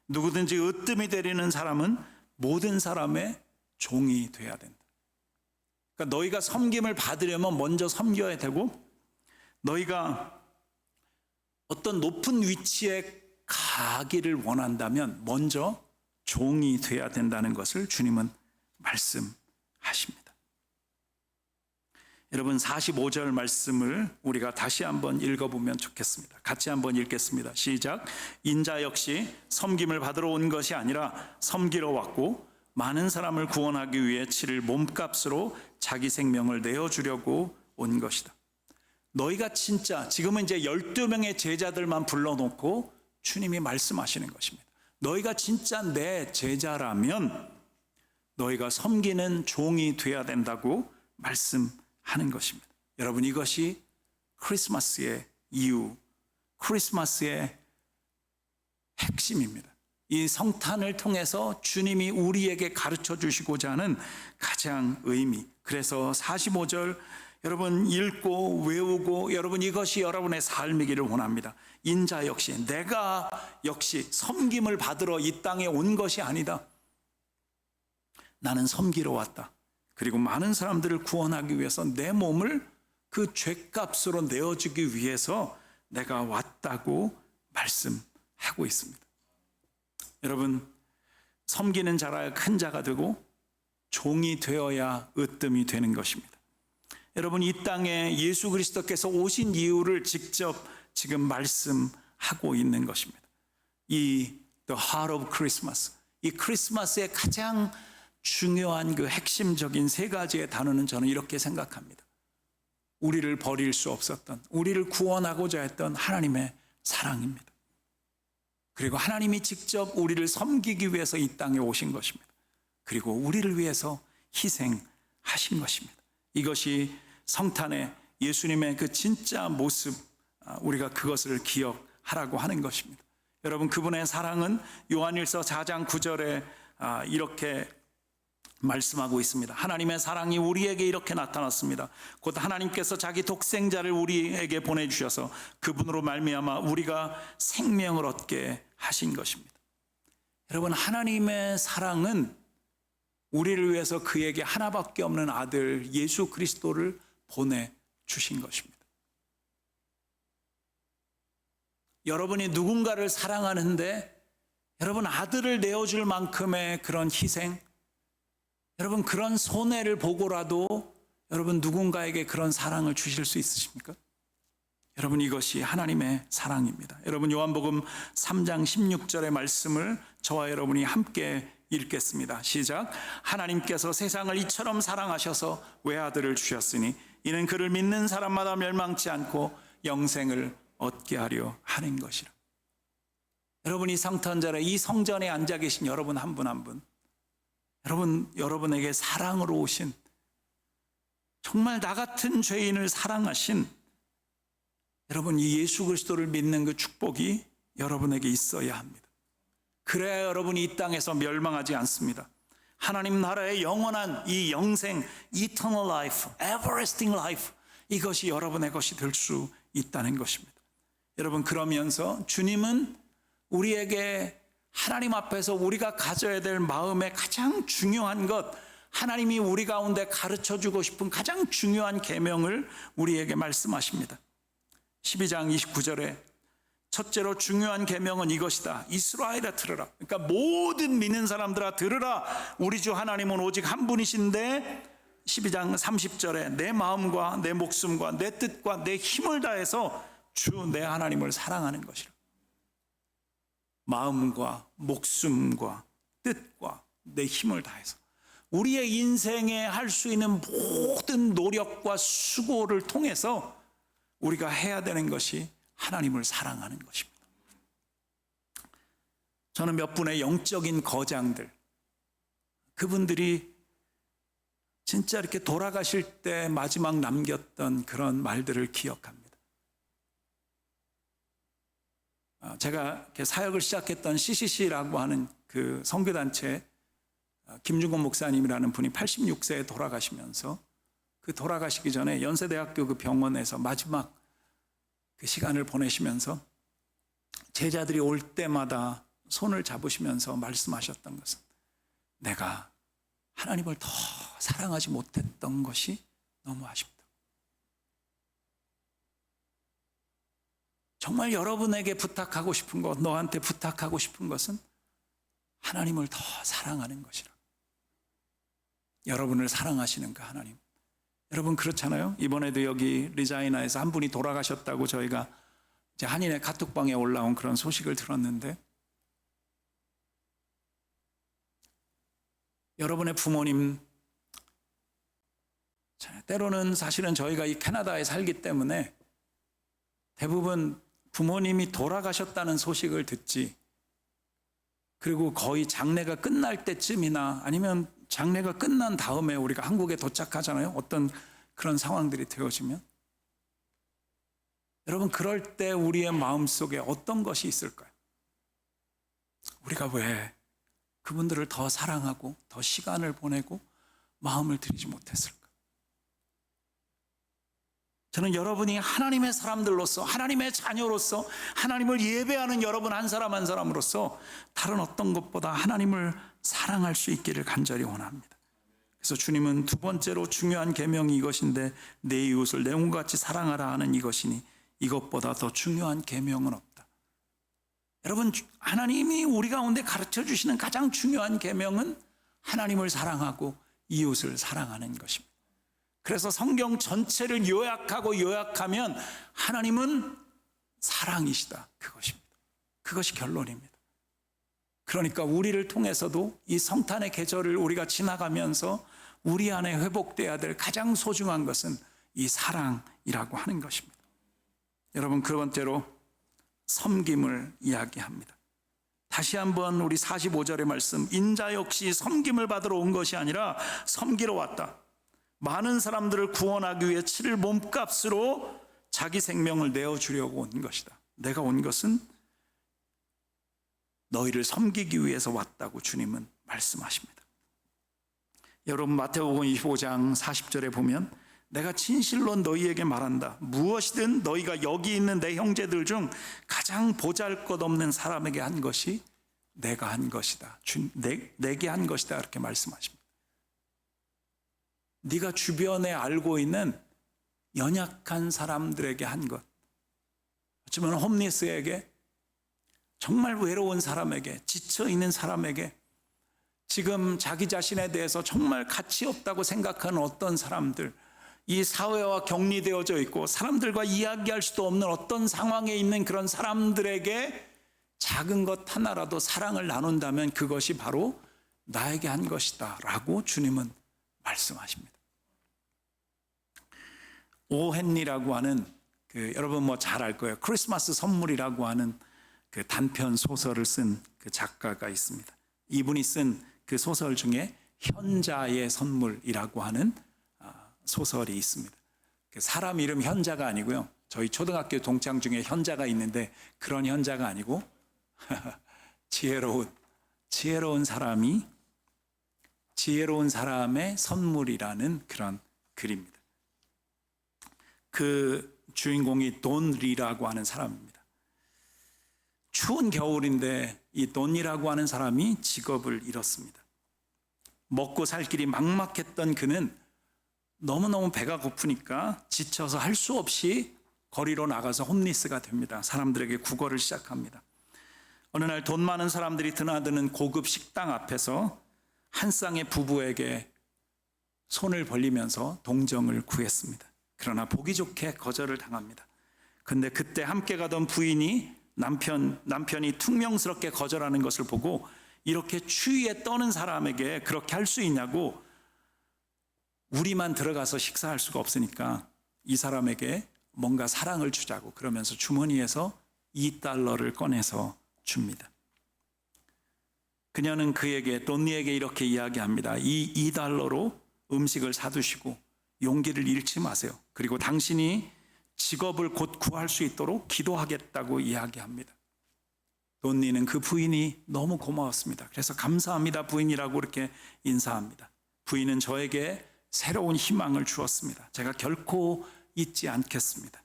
누구든지 으뜸이 되리는 사람은 모든 사람의 종이 되어야 된다. 그러니까 너희가 섬김을 받으려면 먼저 섬겨야 되고, 너희가 어떤 높은 위치에 가기를 원한다면 먼저 종이 되어야 된다는 것을 주님은 말씀하십니다. 여러분, 45절 말씀을 우리가 다시 한번 읽어보면 좋겠습니다. 같이 한번 읽겠습니다. 시작. 인자 역시 섬김을 받으러 온 것이 아니라 섬기러 왔고 많은 사람을 구원하기 위해 치를 몸값으로 자기 생명을 내어주려고 온 것이다. 너희가 진짜, 지금은 이제 12명의 제자들만 불러놓고 주님이 말씀하시는 것입니다. 너희가 진짜 내 제자라면 너희가 섬기는 종이 되어야 된다고 말씀하는 것입니다. 여러분, 이것이 크리스마스의 이유, 크리스마스의 핵심입니다. 이 성탄을 통해서 주님이 우리에게 가르쳐 주시고자 하는 가장 의미. 그래서 45절 여러분 읽고 외우고 여러분 이것이 여러분의 삶이기를 원합니다. 인자 역시, 내가 역시 섬김을 받으러 이 땅에 온 것이 아니다. 나는 섬기러 왔다. 그리고 많은 사람들을 구원하기 위해서 내 몸을 그 죄값으로 내어주기 위해서 내가 왔다고 말씀하고 있습니다. 여러분, 섬기는 자라야 큰 자가 되고 종이 되어야 으뜸이 되는 것입니다. 여러분, 이 땅에 예수 그리스도께서 오신 이유를 직접 지금 말씀하고 있는 것입니다. 이 The Heart of Christmas, 이 크리스마스의 가장 중요한 그 핵심적인 세 가지의 단어는 저는 이렇게 생각합니다. 우리를 버릴 수 없었던, 우리를 구원하고자 했던 하나님의 사랑입니다. 그리고 하나님이 직접 우리를 섬기기 위해서 이 땅에 오신 것입니다. 그리고 우리를 위해서 희생하신 것입니다. 이것이 성탄의 예수님의 그 진짜 모습, 우리가 그것을 기억하라고 하는 것입니다. 여러분, 그분의 사랑은 요한일서 4장 9절에 이렇게 말씀하고 있습니다. 하나님의 사랑이 우리에게 이렇게 나타났습니다. 곧 하나님께서 자기 독생자를 우리에게 보내주셔서 그분으로 말미암아 우리가 생명을 얻게 하신 것입니다. 여러분, 하나님의 사랑은 우리를 위해서 그에게 하나밖에 없는 아들 예수 그리스도를 보내주신 것입니다. 여러분이 누군가를 사랑하는데 여러분 아들을 내어줄 만큼의 그런 희생, 여러분 그런 손해를 보고라도 여러분 누군가에게 그런 사랑을 주실 수 있으십니까? 여러분, 이것이 하나님의 사랑입니다. 여러분, 요한복음 3장 16절의 말씀을 저와 여러분이 함께 읽겠습니다. 시작. 하나님께서 세상을 이처럼 사랑하셔서 외아들을 주셨으니 이는 그를 믿는 사람마다 멸망치 않고 영생을 얻게 하려 하는 것이라. 여러분, 이 성탄절에 이 성전에 앉아 계신 여러분 한 분 한 분, 여러분에게 사랑으로 오신, 정말 나 같은 죄인을 사랑하신 여러분, 이 예수 그리스도를 믿는 그 축복이 여러분에게 있어야 합니다. 그래야 여러분이 이 땅에서 멸망하지 않습니다. 하나님 나라의 영원한 이 영생, eternal life, everlasting life, 이것이 여러분의 것이 될 수 있다는 것입니다. 여러분, 그러면서 주님은 우리에게 하나님 앞에서 우리가 가져야 될 마음의 가장 중요한 것, 하나님이 우리 가운데 가르쳐주고 싶은 가장 중요한 계명을 우리에게 말씀하십니다. 12장 29절에 첫째로 중요한 계명은 이것이다. 이스라엘아 들으라. 그러니까 모든 믿는 사람들아 들으라. 우리 주 하나님은 오직 한 분이신데 12장 30절에 내 마음과 내 목숨과 내 뜻과 내 힘을 다해서 주 내 하나님을 사랑하는 것이라. 마음과 목숨과 뜻과 내 힘을 다해서 우리의 인생에 할 수 있는 모든 노력과 수고를 통해서 우리가 해야 되는 것이 하나님을 사랑하는 것입니다. 저는 몇 분의 영적인 거장들, 그분들이 진짜 이렇게 돌아가실 때 마지막 남겼던 그런 말들을 기억합니다. 제가 이렇게 사역을 시작했던 CCC라고 하는 그 선교단체 김중건 목사님이라는 분이 86세에 돌아가시면서 그 돌아가시기 전에 연세대학교 그 병원에서 마지막 그 시간을 보내시면서 제자들이 올 때마다 손을 잡으시면서 말씀하셨던 것은 내가 하나님을 더 사랑하지 못했던 것이 너무 아쉽다. 정말 여러분에게 부탁하고 싶은 것, 너한테 부탁하고 싶은 것은 하나님을 더 사랑하는 것이라. 여러분을 사랑하시는 그 하나님. 여러분 그렇잖아요. 이번에도 여기 리자이나에서 한 분이 돌아가셨다고 저희가 이제 한인의 카톡방에 올라온 그런 소식을 들었는데, 여러분의 부모님, 때로는 사실은 저희가 이 캐나다에 살기 때문에 대부분 부모님이 돌아가셨다는 소식을 듣지, 그리고 거의 장례가 끝날 때쯤이나 아니면 장례가 끝난 다음에 우리가 한국에 도착하잖아요. 어떤 그런 상황들이 되어지면. 여러분 그럴 때 우리의 마음속에 어떤 것이 있을까요? 우리가 왜 그분들을 더 사랑하고 더 시간을 보내고 마음을 들이지 못했을까? 저는 여러분이 하나님의 사람들로서, 하나님의 자녀로서, 하나님을 예배하는 여러분 한 사람 한 사람으로서 다른 어떤 것보다 하나님을 사랑할 수 있기를 간절히 원합니다. 그래서 주님은 두 번째로 중요한 계명이 이것인데 내 이웃을 내 몸같이 사랑하라 하는 이것이니 이것보다 더 중요한 계명은 없다. 여러분, 하나님이 우리 가운데 가르쳐 주시는 가장 중요한 계명은 하나님을 사랑하고 이웃을 사랑하는 것입니다. 그래서 성경 전체를 요약하면 하나님은 사랑이시다. 그것입니다. 그것이 결론입니다. 그러니까 우리를 통해서도 이 성탄의 계절을 우리가 지나가면서 우리 안에 회복돼야 될 가장 소중한 것은 이 사랑이라고 하는 것입니다. 여러분, 그 번째로 섬김을 이야기합니다. 다시 한번 우리 45절의 말씀, 인자 역시 섬김을 받으러 온 것이 아니라 섬기러 왔다. 많은 사람들을 구원하기 위해 치를 몸값으로 자기 생명을 내어주려고 온 것이다. 내가 온 것은 너희를 섬기기 위해서 왔다고 주님은 말씀하십니다. 여러분, 마태복음 25장 40절에 보면 내가 진실로 너희에게 말한다. 무엇이든 너희가 여기 있는 내 형제들 중 가장 보잘것없는 사람에게 한 것이 내가 한 것이다. 내게 한 것이다. 이렇게 말씀하십니다. 네가 주변에 알고 있는 연약한 사람들에게 한 것, 어쩌면 홈리스에게, 정말 외로운 사람에게, 지쳐있는 사람에게, 지금 자기 자신에 대해서 정말 가치 없다고 생각하는 어떤 사람들, 이 사회와 격리되어져 있고 사람들과 이야기할 수도 없는 어떤 상황에 있는 그런 사람들에게 작은 것 하나라도 사랑을 나눈다면 그것이 바로 나에게 한 것이다 라고 주님은 말씀하십니다. 오 헨리라고 하는 여러분 뭐 잘 알 거예요. 크리스마스 선물이라고 하는 그 단편 소설을 쓴 그 작가가 있습니다. 이분이 쓴 그 소설 중에 현자의 선물이라고 하는 소설이 있습니다. 사람 이름 현자가 아니고요. 저희 초등학교 동창 중에 현자가 있는데 그런 현자가 아니고 지혜로운 사람의 선물이라는 그런 글입니다. 그 주인공이 돈 리라고 하는 사람입니다. 추운 겨울인데 이 돈 리라고 하는 사람이 직업을 잃었습니다. 먹고 살 길이 막막했던 그는 너무너무 배가 고프니까 지쳐서 할 수 없이 거리로 나가서 홈리스가 됩니다. 사람들에게 구걸을 시작합니다. 어느 날 돈 많은 사람들이 드나드는 고급 식당 앞에서 한 쌍의 부부에게 손을 벌리면서 동정을 구했습니다. 그러나 보기 좋게 거절을 당합니다. 근데 그때 함께 가던 부인이 남편이 퉁명스럽게 거절하는 것을 보고 이렇게 추위에 떠는 사람에게 그렇게 할 수 있냐고, 우리만 들어가서 식사할 수가 없으니까 이 사람에게 뭔가 사랑을 주자고 그러면서 주머니에서 $2를 꺼내서 줍니다. 그녀는 그에게, 돈니에게 이렇게 이야기합니다. 이 $2로 음식을 사두시고 용기를 잃지 마세요. 그리고 당신이 직업을 곧 구할 수 있도록 기도하겠다고 이야기합니다. 돈니는 그 부인이 너무 고마웠습니다. 그래서 감사합니다 부인이라고 이렇게 인사합니다. 부인은 저에게 새로운 희망을 주었습니다. 제가 결코 잊지 않겠습니다.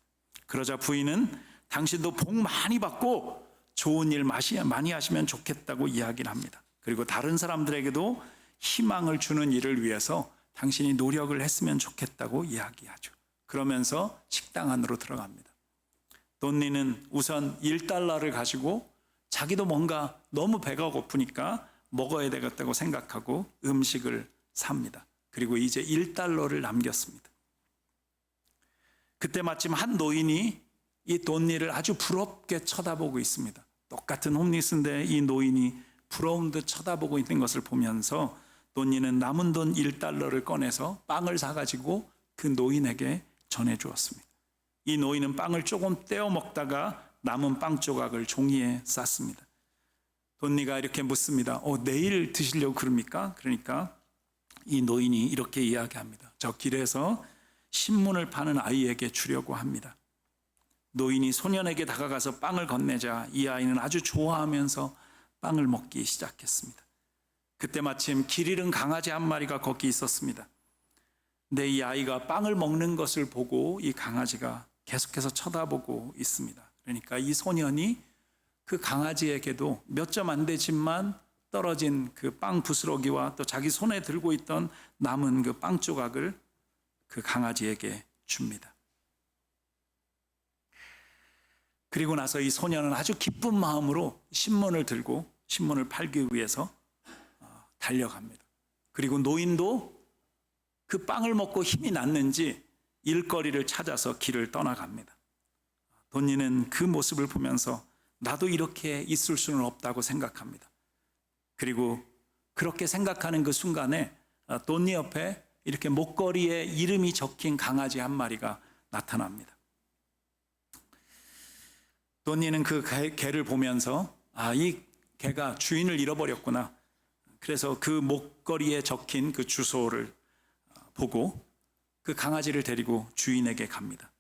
그러자 부인은 당신도 복 많이 받고 좋은 일 많이 하시면 좋겠다고 이야기를 합니다. 그리고 다른 사람들에게도 희망을 주는 일을 위해서 당신이 노력을 했으면 좋겠다고 이야기하죠. 그러면서 식당 안으로 들어갑니다. 돈니는 우선 1달러를 가지고 자기도 뭔가 너무 배가 고프니까 먹어야 되겠다고 생각하고 음식을 삽니다. 그리고 이제 1달러를 남겼습니다. 그때 마침 한 노인이 이 돈니를 아주 부럽게 쳐다보고 있습니다. 똑같은 홈리스인데 이 노인이 부러운 듯 쳐다보고 있는 것을 보면서 돈니는 남은 돈 1달러를 꺼내서 빵을 사가지고 그 노인에게 전해주었습니다. 이 노인은 빵을 조금 떼어 먹다가 남은 빵 조각을 종이에 쌌습니다. 돈니가 이렇게 묻습니다. 내일 드시려고 그럽니까? 그러니까 이 노인이 이렇게 이야기합니다. 저 길에서 신문을 파는 아이에게 주려고 합니다. 노인이 소년에게 다가가서 빵을 건네자 이 아이는 아주 좋아하면서 빵을 먹기 시작했습니다. 그때 마침 길 잃은 강아지 한 마리가 거기 있었습니다. 근데 이 아이가 빵을 먹는 것을 보고 이 강아지가 계속해서 쳐다보고 있습니다. 그러니까 이 소년이 그 강아지에게도 몇 점 안 되지만 떨어진 그 빵 부스러기와 또 자기 손에 들고 있던 남은 그 빵 조각을 그 강아지에게 줍니다. 그리고 나서 이 소년은 아주 기쁜 마음으로 신문을 들고 신문을 팔기 위해서 달려갑니다. 그리고 노인도 그 빵을 먹고 힘이 났는지 일거리를 찾아서 길을 떠나갑니다. 돈니는 그 모습을 보면서 나도 이렇게 있을 수는 없다고 생각합니다. 그리고 그렇게 생각하는 그 순간에 돈니 옆에 이렇게 목걸이에 이름이 적힌 강아지 한 마리가 나타납니다. 돈니는 그 개를 보면서 이 개가 주인을 잃어버렸구나. 그래서 그 목걸이에 적힌 그 주소를 보고 그 강아지를 데리고 주인에게 갑니다.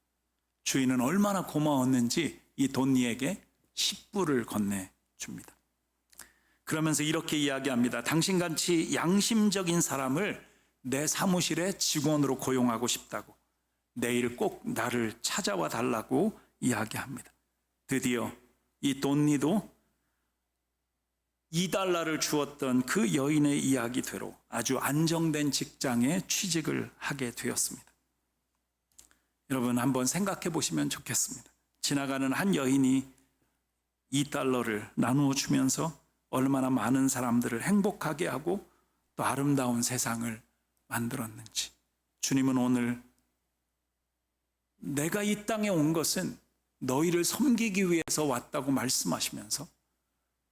주인은 얼마나 고마웠는지 이 돈니에게 10불을 건네줍니다. 그러면서 이렇게 이야기합니다. 당신같이 양심적인 사람을 내 사무실에 직원으로 고용하고 싶다고, 내일 꼭 나를 찾아와 달라고 이야기합니다. 드디어 이 돈니도 2달러를 주었던 그 여인의 이야기대로 아주 안정된 직장에 취직을 하게 되었습니다. 여러분 한번 생각해 보시면 좋겠습니다. 지나가는 한 여인이 2달러를 나누어 주면서 얼마나 많은 사람들을 행복하게 하고 또 아름다운 세상을 만들었는지. 주님은 오늘 내가 이 땅에 온 것은 너희를 섬기기 위해서 왔다고 말씀하시면서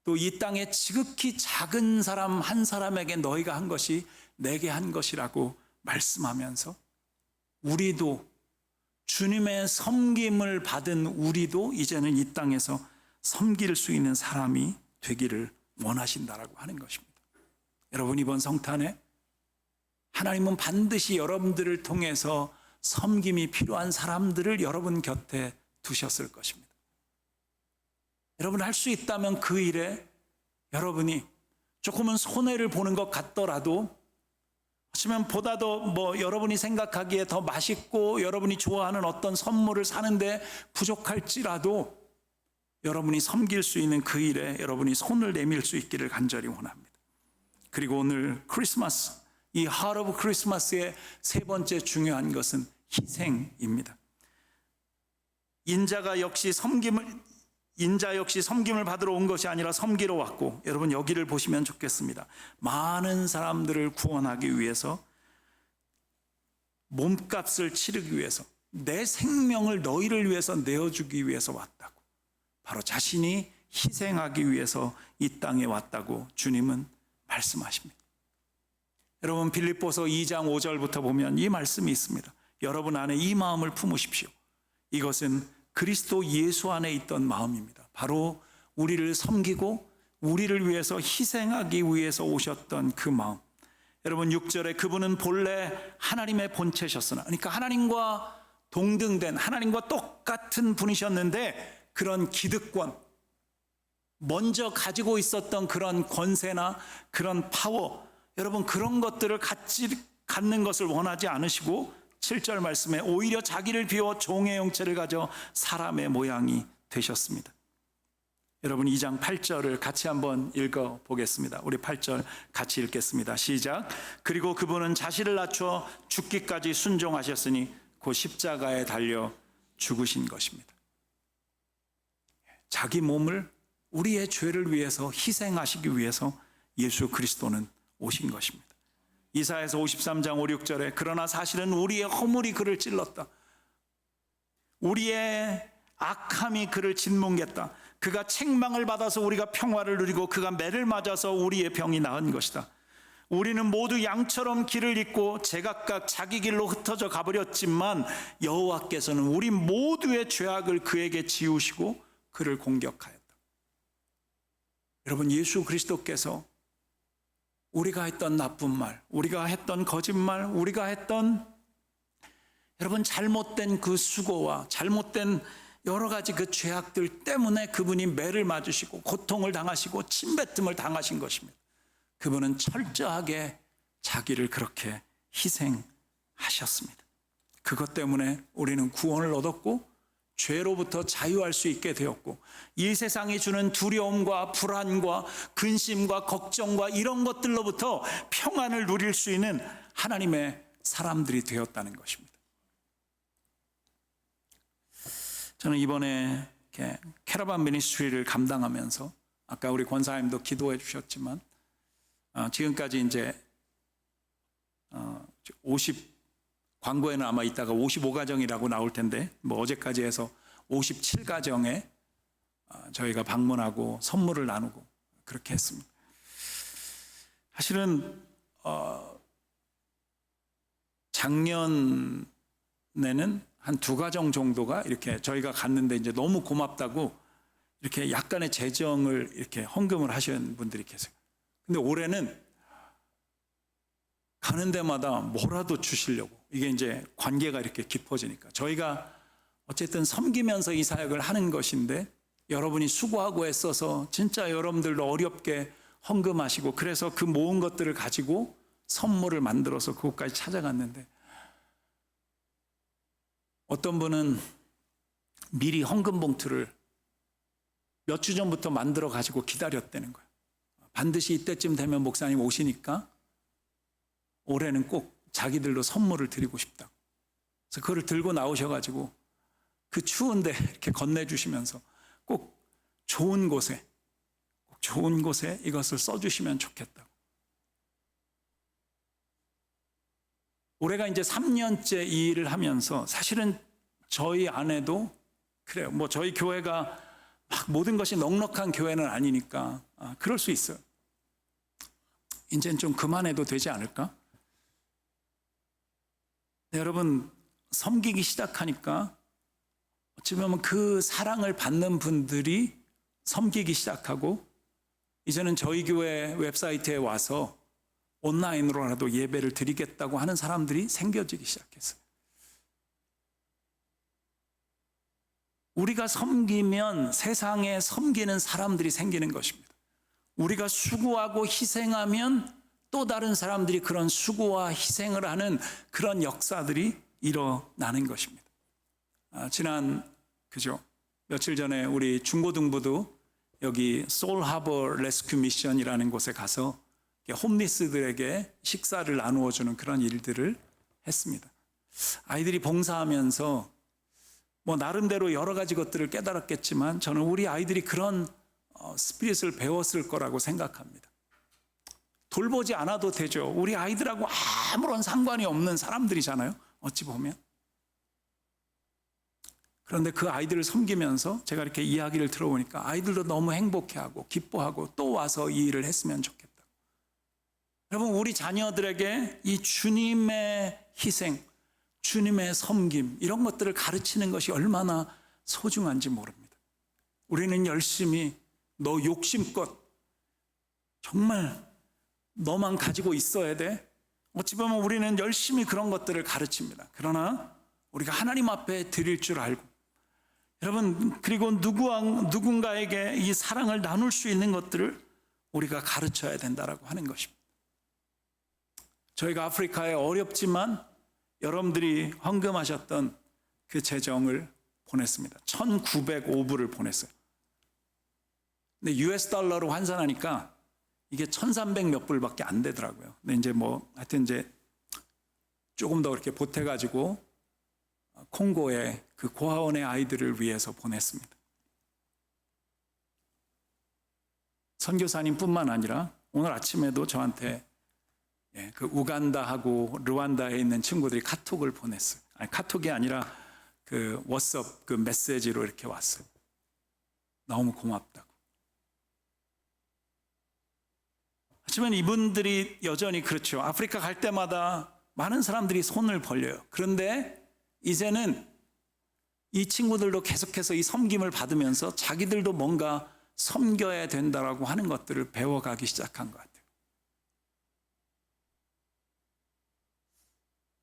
또 이 땅에 지극히 작은 사람 한 사람에게 너희가 한 것이 내게 한 것이라고 말씀하면서 우리도 주님의 섬김을 받은 우리도 이제는 이 땅에서 섬길 수 있는 사람이 되기를 원하신다라고 하는 것입니다. 여러분 이번 성탄에 하나님은 반드시 여러분들을 통해서 섬김이 필요한 사람들을 여러분 곁에 두셨을 것입니다. 여러분 할 수 있다면 그 일에 여러분이 조금은 손해를 보는 것 같더라도 하지만 보다 더 여러분이 생각하기에 더 맛있고 여러분이 좋아하는 어떤 선물을 사는데 부족할지라도 여러분이 섬길 수 있는 그 일에 여러분이 손을 내밀 수 있기를 간절히 원합니다. 그리고 오늘 크리스마스, 이 Heart of Christmas의 세 번째 중요한 것은 희생입니다. 인자 역시 섬김을 받으러 온 것이 아니라 섬기러 왔고, 여러분 여기를 보시면 좋겠습니다. 많은 사람들을 구원하기 위해서, 몸값을 치르기 위해서, 내 생명을 너희를 위해서 내어주기 위해서 왔다고, 바로 자신이 희생하기 위해서 이 땅에 왔다고 주님은 말씀하십니다. 여러분 빌립보서 2장 5절부터 보면 이 말씀이 있습니다. 여러분 안에 이 마음을 품으십시오. 이것은 그리스도 예수 안에 있던 마음입니다. 바로 우리를 섬기고 우리를 위해서 희생하기 위해서 오셨던 그 마음. 여러분 6절에 그분은 본래 하나님의 본체셨으나, 그러니까 하나님과 동등된, 하나님과 똑같은 분이셨는데 그런 기득권, 먼저 가지고 있었던 그런 권세나 그런 파워, 여러분 그런 것들을 갖는 것을 원하지 않으시고 7절 말씀에 오히려 자기를 비워 종의 형체를 가져 사람의 모양이 되셨습니다. 여러분 2장 8절을 같이 한번 읽어보겠습니다. 우리 8절 같이 읽겠습니다. 시작. 그리고 그분은 자신을 낮춰 죽기까지 순종하셨으니 그 십자가에 달려 죽으신 것입니다. 자기 몸을 우리의 죄를 위해서 희생하시기 위해서 예수 그리스도는 오신 것입니다. 이사야서 53장 5, 6절에 그러나 사실은 우리의 허물이 그를 찔렀다. 우리의 악함이 그를 짓뭉갰다. 그가 책망을 받아서 우리가 평화를 누리고 그가 매를 맞아서 우리의 병이 나은 것이다. 우리는 모두 양처럼 길을 잃고 제각각 자기 길로 흩어져 가버렸지만 여호와께서는 우리 모두의 죄악을 그에게 지우시고 그를 공격하였다. 여러분 예수 그리스도께서 우리가 했던 나쁜 말, 우리가 했던 거짓말, 우리가 했던 여러분 잘못된 그 수고와 잘못된 여러 가지 그 죄악들 때문에 그분이 매를 맞으시고 고통을 당하시고 침뱉음을 당하신 것입니다. 그분은 철저하게 자기를 그렇게 희생하셨습니다. 그것 때문에 우리는 구원을 얻었고 죄로부터 자유할 수 있게 되었고 이 세상이 주는 두려움과 불안과 근심과 걱정과 이런 것들로부터 평안을 누릴 수 있는 하나님의 사람들이 되었다는 것입니다. 저는 이번에 캐러반 미니스트리를 감당하면서 아까 우리 권사님도 기도해 주셨지만 지금까지 이제 광고에는 아마 이따가 55가정이라고 나올 텐데 뭐 어제까지 해서 57가정에 저희가 방문하고 선물을 나누고 그렇게 했습니다. 사실은 작년에는 한 2가정 정도가 이렇게 저희가 갔는데 이제 너무 고맙다고 이렇게 약간의 재정을 이렇게 헌금을 하시는 분들이 계세요. 근데 올해는 가는 데마다 뭐라도 주시려고 이게 이제 관계가 이렇게 깊어지니까 저희가 어쨌든 섬기면서 이 사역을 하는 것인데 여러분이 수고하고 애써서 진짜 여러분들도 어렵게 헌금하시고 그래서 그 모은 것들을 가지고 선물을 만들어서 그곳까지 찾아갔는데 어떤 분은 미리 헌금 봉투를 몇 주 전부터 만들어 가지고 기다렸다는 거예요. 반드시 이때쯤 되면 목사님 오시니까 올해는 꼭 자기들로 선물을 드리고 싶다. 그래서 그걸 들고 나오셔가지고 그 추운데 이렇게 건네주시면서 꼭 좋은 곳에 이것을 써주시면 좋겠다고. 올해가 이제 3년째 이 일을 하면서 사실은 저희 안에도 그래요. 뭐 저희 교회가 막 모든 것이 넉넉한 교회는 아니니까 그럴 수 있어요. 이제는 좀 그만해도 되지 않을까? 네, 여러분 섬기기 시작하니까 어찌 보면 그 사랑을 받는 분들이 섬기기 시작하고 이제는 저희 교회 웹사이트에 와서 온라인으로라도 예배를 드리겠다고 하는 사람들이 생겨지기 시작했어요. 우리가 섬기면 세상에 섬기는 사람들이 생기는 것입니다. 우리가 수고하고 희생하면 또 다른 사람들이 그런 수고와 희생을 하는 그런 역사들이 일어나는 것입니다. 며칠 전에 우리 중고등부도 여기 소울하버 레스큐 미션이라는 곳에 가서 홈리스들에게 식사를 나누어 주는 그런 일들을 했습니다. 아이들이 봉사하면서 뭐 나름대로 여러 가지 것들을 깨달았겠지만 저는 우리 아이들이 그런 스피릿을 배웠을 거라고 생각합니다. 돌보지 않아도 되죠. 우리 아이들하고 아무런 상관이 없는 사람들이잖아요. 어찌 보면. 그런데 그 아이들을 섬기면서 제가 이렇게 이야기를 들어보니까 아이들도 너무 행복해하고 기뻐하고 또 와서 이 일을 했으면 좋겠다. 여러분 우리 자녀들에게 이 주님의 희생, 주님의 섬김 이런 것들을 가르치는 것이 얼마나 소중한지 모릅니다. 우리는 열심히 너 욕심껏 정말 너만 가지고 있어야 돼. 어찌 보면 우리는 열심히 그런 것들을 가르칩니다. 그러나 우리가 하나님 앞에 드릴 줄 알고 여러분, 그리고 누군가에게 이 사랑을 나눌 수 있는 것들을 우리가 가르쳐야 된다라고 하는 것입니다. 저희가 아프리카에 어렵지만 여러분들이 헌금하셨던 그 재정을 보냈습니다. 1905불을 보냈어요. 근데 US 달러로 환산하니까 이게 1300 몇 불밖에 안 되더라고요. 근데 이제 하여튼 이제 조금 더 이렇게 보태가지고 콩고의 그 고아원의 아이들을 위해서 보냈습니다. 선교사님뿐만 아니라 오늘 아침에도 저한테 그 우간다하고 르완다에 있는 친구들이 카톡을 보냈어요. 아니, 카톡이 아니라 그 워스업 그 메시지로 이렇게 왔어요. 너무 고맙다고. 하지만 이분들이 여전히 그렇죠. 아프리카 갈 때마다 많은 사람들이 손을 벌려요. 그런데 이제는 이 친구들도 계속해서 이 섬김을 받으면서 자기들도 뭔가 섬겨야 된다라고 하는 것들을 배워가기 시작한 것 같아요.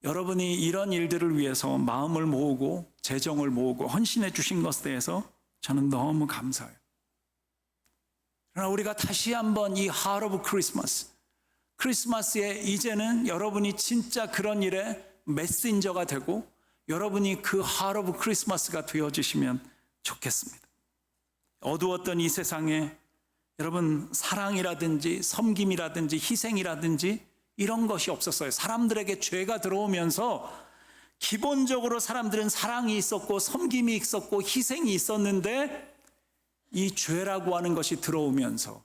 여러분이 이런 일들을 위해서 마음을 모으고 재정을 모으고 헌신해 주신 것에 대해서 저는 너무 감사해요. 그러나 우리가 다시 한번 이 Heart of Christmas, 크리스마스에 이제는 여러분이 진짜 그런 일에 메신저가 되고 여러분이 그 Heart of Christmas가 되어주시면 좋겠습니다. 어두웠던 이 세상에 여러분 사랑이라든지 섬김이라든지 희생이라든지 이런 것이 없었어요. 사람들에게 죄가 들어오면서 기본적으로 사람들은 사랑이 있었고 섬김이 있었고 희생이 있었는데 이 죄라고 하는 것이 들어오면서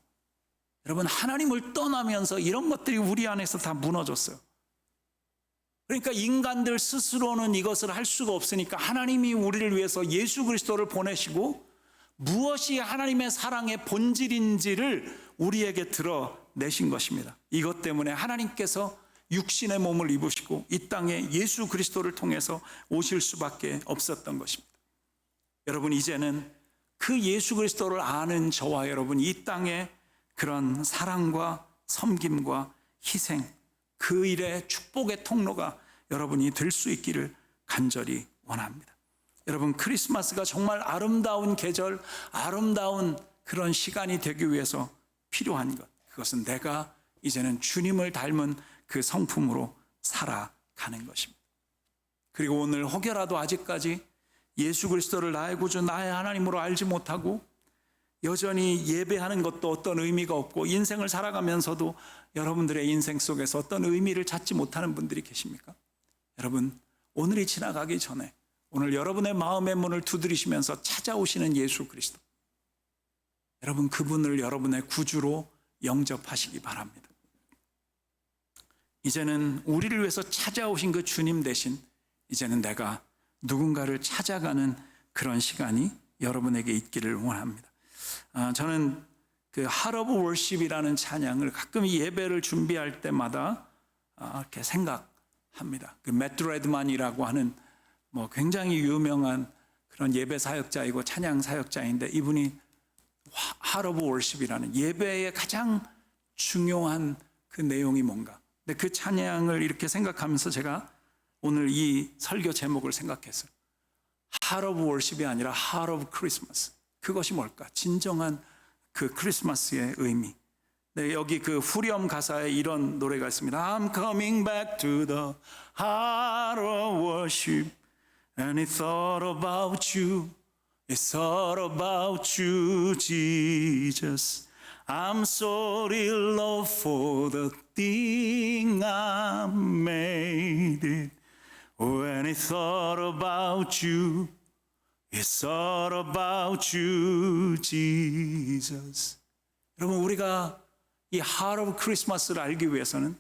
여러분 하나님을 떠나면서 이런 것들이 우리 안에서 다 무너졌어요. 그러니까 인간들 스스로는 이것을 할 수가 없으니까 하나님이 우리를 위해서 예수 그리스도를 보내시고 무엇이 하나님의 사랑의 본질인지를 우리에게 드러내신 것입니다. 이것 때문에 하나님께서 육신의 몸을 입으시고 이 땅에 예수 그리스도를 통해서 오실 수밖에 없었던 것입니다. 여러분 이제는 그 예수 그리스도를 아는 저와 여러분 이 땅에 그런 사랑과 섬김과 희생 그 일의 축복의 통로가 여러분이 될 수 있기를 간절히 원합니다. 여러분 크리스마스가 정말 아름다운 계절, 아름다운 그런 시간이 되기 위해서 필요한 것, 그것은 내가 이제는 주님을 닮은 그 성품으로 살아가는 것입니다. 그리고 오늘 혹여라도 아직까지 예수 그리스도를 나의 구주, 나의 하나님으로 알지 못하고 여전히 예배하는 것도 어떤 의미가 없고 인생을 살아가면서도 여러분들의 인생 속에서 어떤 의미를 찾지 못하는 분들이 계십니까? 여러분 오늘이 지나가기 전에 오늘 여러분의 마음의 문을 두드리시면서 찾아오시는 예수 그리스도, 여러분 그분을 여러분의 구주로 영접하시기 바랍니다. 이제는 우리를 위해서 찾아오신 그 주님 대신 이제는 내가 누군가를 찾아가는 그런 시간이 여러분에게 있기를 원합니다. 저는 그 Heart of Worship이라는 찬양을 가끔 이 예배를 준비할 때마다 이렇게 생각합니다. 그 매트 레드만이라고 하는 굉장히 유명한 그런 예배 사역자이고 찬양 사역자인데 이분이 Heart of Worship이라는 예배의 가장 중요한 그 내용이 뭔가. 근데 그 찬양을 이렇게 생각하면서 제가 오늘 이 설교 제목을 생각했어요. Heart of Worship이 아니라 Heart of Christmas. 그것이 뭘까? 진정한 그 크리스마스의 의미. 네, 여기 그 후렴 가사에 이런 노래가 있습니다. I'm coming back to the heart of worship and it's all about you. It's all about you, Jesus. I'm sorry, Lord, for the thing I made it. When it's all about you, it's all about you, Jesus. 여러분 우리가 이 Heart of Christmas를 알기 위해서는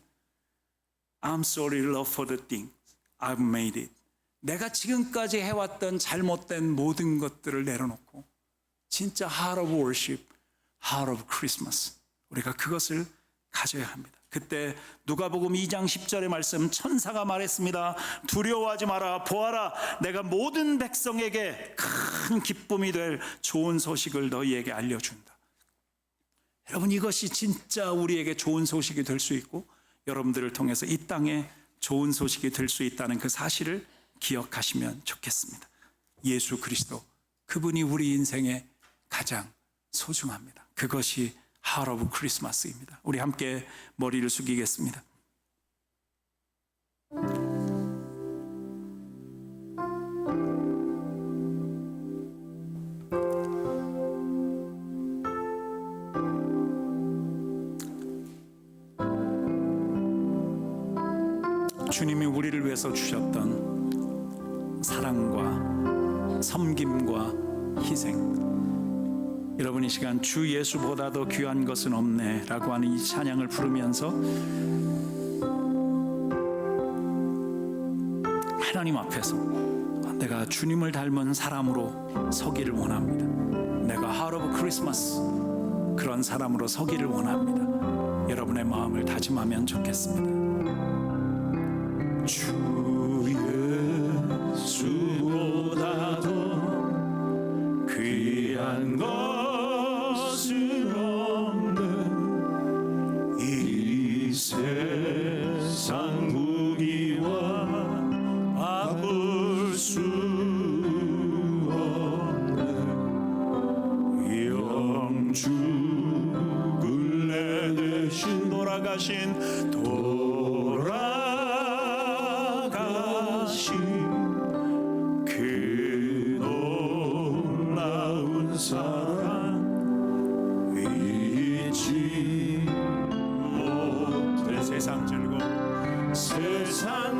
I'm sorry, Lord, for the things I've made it. 내가 지금까지 해왔던 잘못된 모든 것들을 내려놓고 진짜 Heart of Worship, Heart of Christmas, 우리가 그것을 가져야 합니다. 그때 누가복음 2장 10절의 말씀, 천사가 말했습니다. 두려워하지 마라. 보아라, 내가 모든 백성에게 큰 기쁨이 될 좋은 소식을 너희에게 알려준다. 여러분 이것이 진짜 우리에게 좋은 소식이 될 수 있고 여러분들을 통해서 이 땅에 좋은 소식이 될 수 있다는 그 사실을 기억하시면 좋겠습니다. 예수 그리스도 그분이 우리 인생에 가장 소중합니다. 그것이 Heart of Christmas입니다. 우리 함께 머리를 숙이겠습니다. 주님이 우리를 위해서 주셨던 사랑과 섬김과 희생, 여러분 이 시간 주 예수보다 더 귀한 것은 없네 라고 하는 이 찬양을 부르면서 하나님 앞에서 내가 주님을 닮은 사람으로 서기를 원합니다. 내가 Heart of Christmas 그런 사람으로 서기를 원합니다. 여러분의 마음을 다짐하면 좋겠습니다. 주 예수보다도 귀한 것은 없는 이 세상 무기와 바꿀 수 없는 영주를 내 대신 돌아가신 그 놀라운 사랑 잊지 못해 세상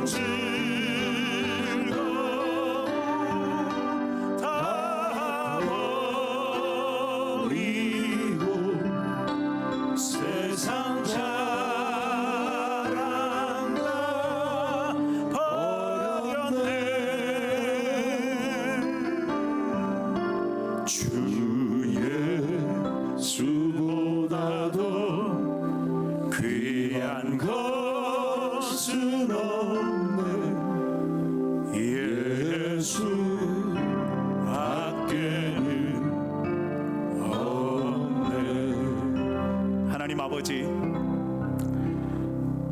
즐거움 다 버리고 세상 자랑 다 버렸네. 주 예수보다도 귀한 것은 없네. 예수 밖에는 없네. 하나님 아버지,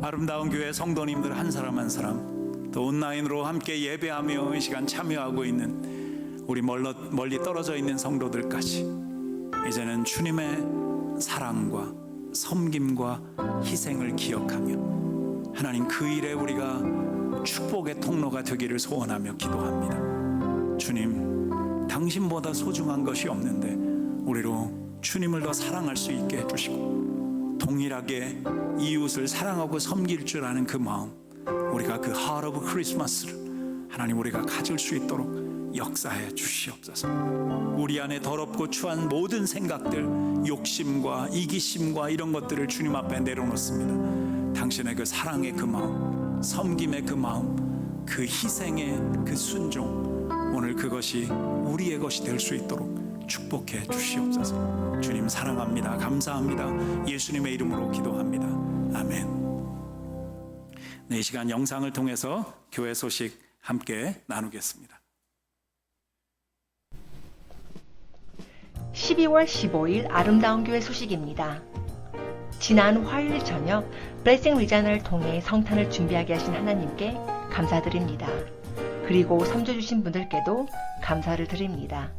아름다운 교회 성도님들 한 사람 한 사람, 또 온라인으로 함께 예배하며 이 시간 참여하고 있는 우리 멀리 떨어져 있는 성도들까지 이제는 주님의 사랑과 섬김과 희생을 기억하며 하나님 그 일에 우리가 축복의 통로가 되기를 소원하며 기도합니다. 주님, 당신보다 소중한 것이 없는데 우리로 주님을 더 사랑할 수 있게 해주시고 동일하게 이웃을 사랑하고 섬길 줄 아는 그 마음, 우리가 그 Heart of Christmas를 하나님 우리가 가질 수 있도록 역사해 주시옵소서. 우리 안에 더럽고 추한 모든 생각들, 욕심과 이기심과 이런 것들을 주님 앞에 내려놓습니다. 당신의 그 사랑의 그 마음, 섬김의 그 마음, 그 희생의 그 순종, 오늘 그것이 우리의 것이 될 수 있도록 축복해 주시옵소서. 주님 사랑합니다. 감사합니다. 예수님의 이름으로 기도합니다. 아멘. 네, 이 시간 영상을 통해서 교회 소식 함께 나누겠습니다. 12월 15일 아름다운 교회 소식입니다. 지난 화요일 저녁 블레싱 리자널을 통해 성탄을 준비하게 하신 하나님께 감사드립니다. 그리고 섬겨 주신 분들께도 감사를 드립니다.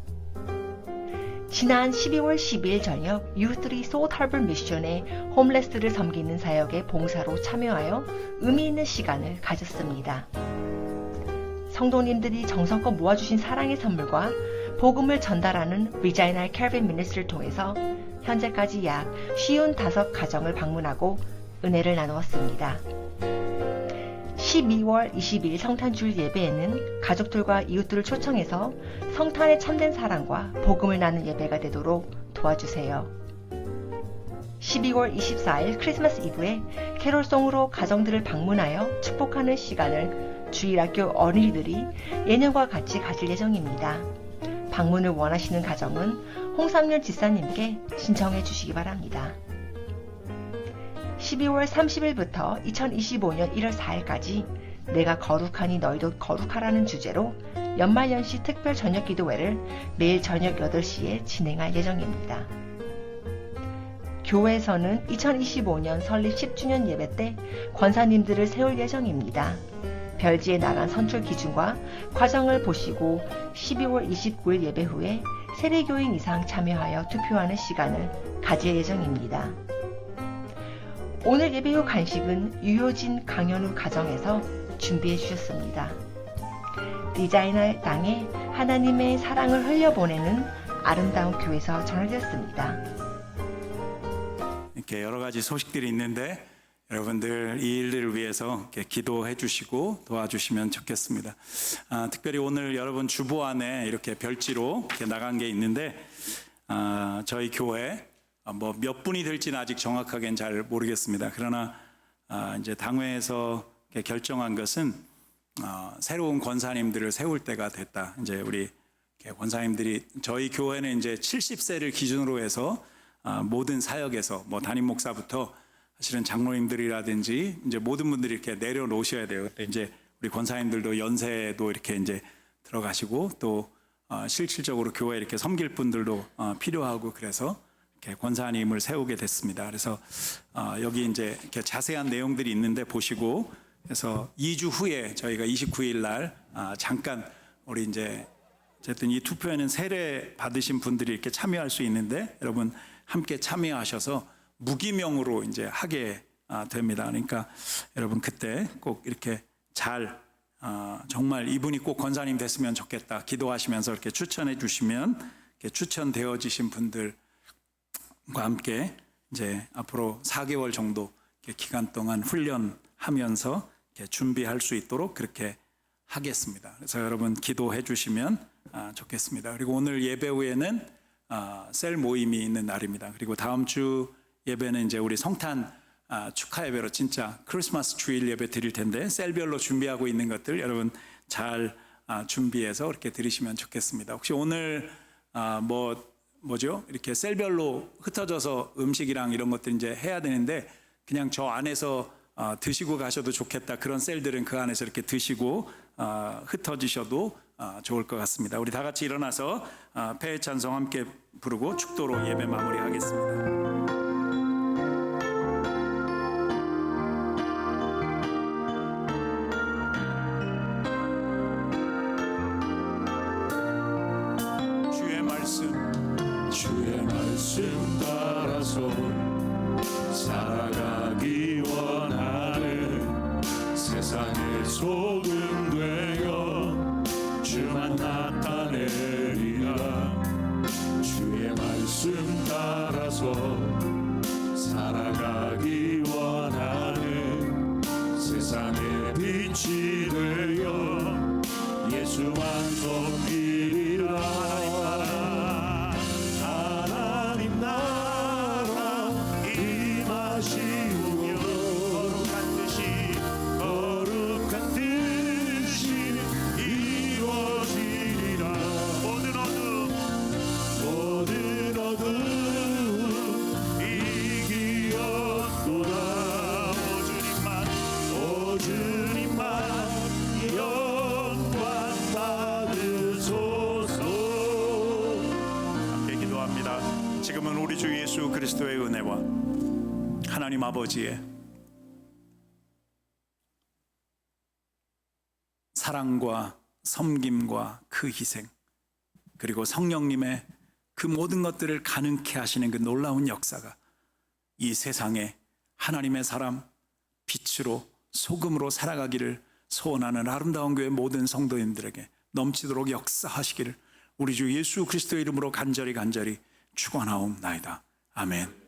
지난 12월 12일 저녁 U3 Salt Harbor 미션의 홈레스를 섬기는 사역의 봉사로 참여하여 의미 있는 시간을 가졌습니다. 성도님들이 정성껏 모아주신 사랑의 선물과 복음을 전달하는 리자이널 캐러밴 미니스트를 통해서 현재까지 약 55가정을 방문하고 은혜를 나누었습니다. 12월 22일 성탄주일 예배에는 가족들과 이웃들을 초청해서 성탄의 참된 사랑과 복음을 나누는 예배가 되도록 도와주세요. 12월 24일 크리스마스 이브에 캐롤송으로 가정들을 방문하여 축복하는 시간을 주일학교 어린이들이 예년과 같이 가질 예정입니다. 방문을 원하시는 가정은 홍삼윤 지사님께 신청해 주시기 바랍니다. 12월 30일부터 2025년 1월 4일까지 내가 거룩하니 너희도 거룩하라는 주제로 연말연시 특별 저녁 기도회를 매일 저녁 8시에 진행할 예정입니다. 교회에서는 2025년 설립 10주년 예배 때 권사님들을 세울 예정입니다. 별지에 나간 선출 기준과 과정을 보시고 12월 29일 예배 후에 세례교인 이상 참여하여 투표하는 시간을 가질 예정입니다. 오늘 예배 후 간식은 유효진 강현우 가정에서 준비해 주셨습니다. 디자이너 땅에 하나님의 사랑을 흘려보내는 아름다운 교회에서 전해졌습니다. 이렇게 여러 가지 소식들이 있는데 여러분들 이 일들을 위해서 이렇게 기도해 주시고 도와주시면 좋겠습니다. 특별히 오늘 여러분 주보 안에 이렇게 별지로 이렇게 나간 게 있는데 저희 교회 뭐 몇 분이 될지는 아직 정확하게는 잘 모르겠습니다. 그러나 이제 당회에서 이렇게 결정한 것은 새로운 권사님들을 세울 때가 됐다. 이제 우리 권사님들이 저희 교회는 이제 70세를 기준으로 해서 모든 사역에서 뭐 담임 목사부터 사실은 장로님들이라든지 이제 모든 분들이 이렇게 내려놓으셔야 돼요. 이제 우리 권사님들도 연세도 이렇게 이제 들어가시고 또 실질적으로 교회에 이렇게 섬길 분들도 필요하고 그래서 이렇게 권사님을 세우게 됐습니다. 그래서 여기 이제 이렇게 자세한 내용들이 있는데 보시고 그래서 2주 후에 저희가 29일 날 잠깐 우리 이제 어쨌든 이 투표에는 세례 받으신 분들이 이렇게 참여할 수 있는데 여러분 함께 참여하셔서 무기명으로 이제 하게 됩니다. 그러니까 여러분 그때 꼭 이렇게 잘 정말 이분이 꼭 권사님 됐으면 좋겠다 기도하시면서 이렇게 추천해 주시면 이렇게 추천되어지신 분들과 함께 이제 앞으로 4개월 정도 이렇게 기간 동안 훈련하면서 이렇게 준비할 수 있도록 그렇게 하겠습니다. 그래서 여러분 기도해 주시면 좋겠습니다. 그리고 오늘 예배 후에는 셀 모임이 있는 날입니다. 그리고 다음 주 예배는 이제 우리 성탄 축하 예배로 진짜 크리스마스 주일 예배 드릴 텐데 셀별로 준비하고 있는 것들 여러분 잘 준비해서 이렇게 드리시면 좋겠습니다. 혹시 오늘 뭐죠? 이렇게 셀별로 흩어져서 음식이랑 이런 것들 이제 해야 되는데 그냥 저 안에서 드시고 가셔도 좋겠다. 그런 셀들은 그 안에서 이렇게 드시고 흩어지셔도 좋을 것 같습니다. 우리 다 같이 일어나서 폐회 찬송 함께 부르고 축도로 예배 마무리하겠습니다. 주의 말씀 따라서 살아가기 원하는 세상의 소금 되어 주만 나타내리라. 주의 말씀 따라서 살아가기 원하는 세상의 빛이 되어 예수만 덮이리라. 지금은 우리 주 예수 그리스도의 은혜와 하나님 아버지의 사랑과 섬김과 그 희생 그리고 성령님의 그 모든 것들을 가능케 하시는 그 놀라운 역사가 이 세상에 하나님의 사람 빛으로 소금으로 살아가기를 소원하는 아름다운 교회 모든 성도님들에게 넘치도록 역사하시기를 우리 주 예수 그리스도의 이름으로 간절히 축원하옵나이다. 아멘.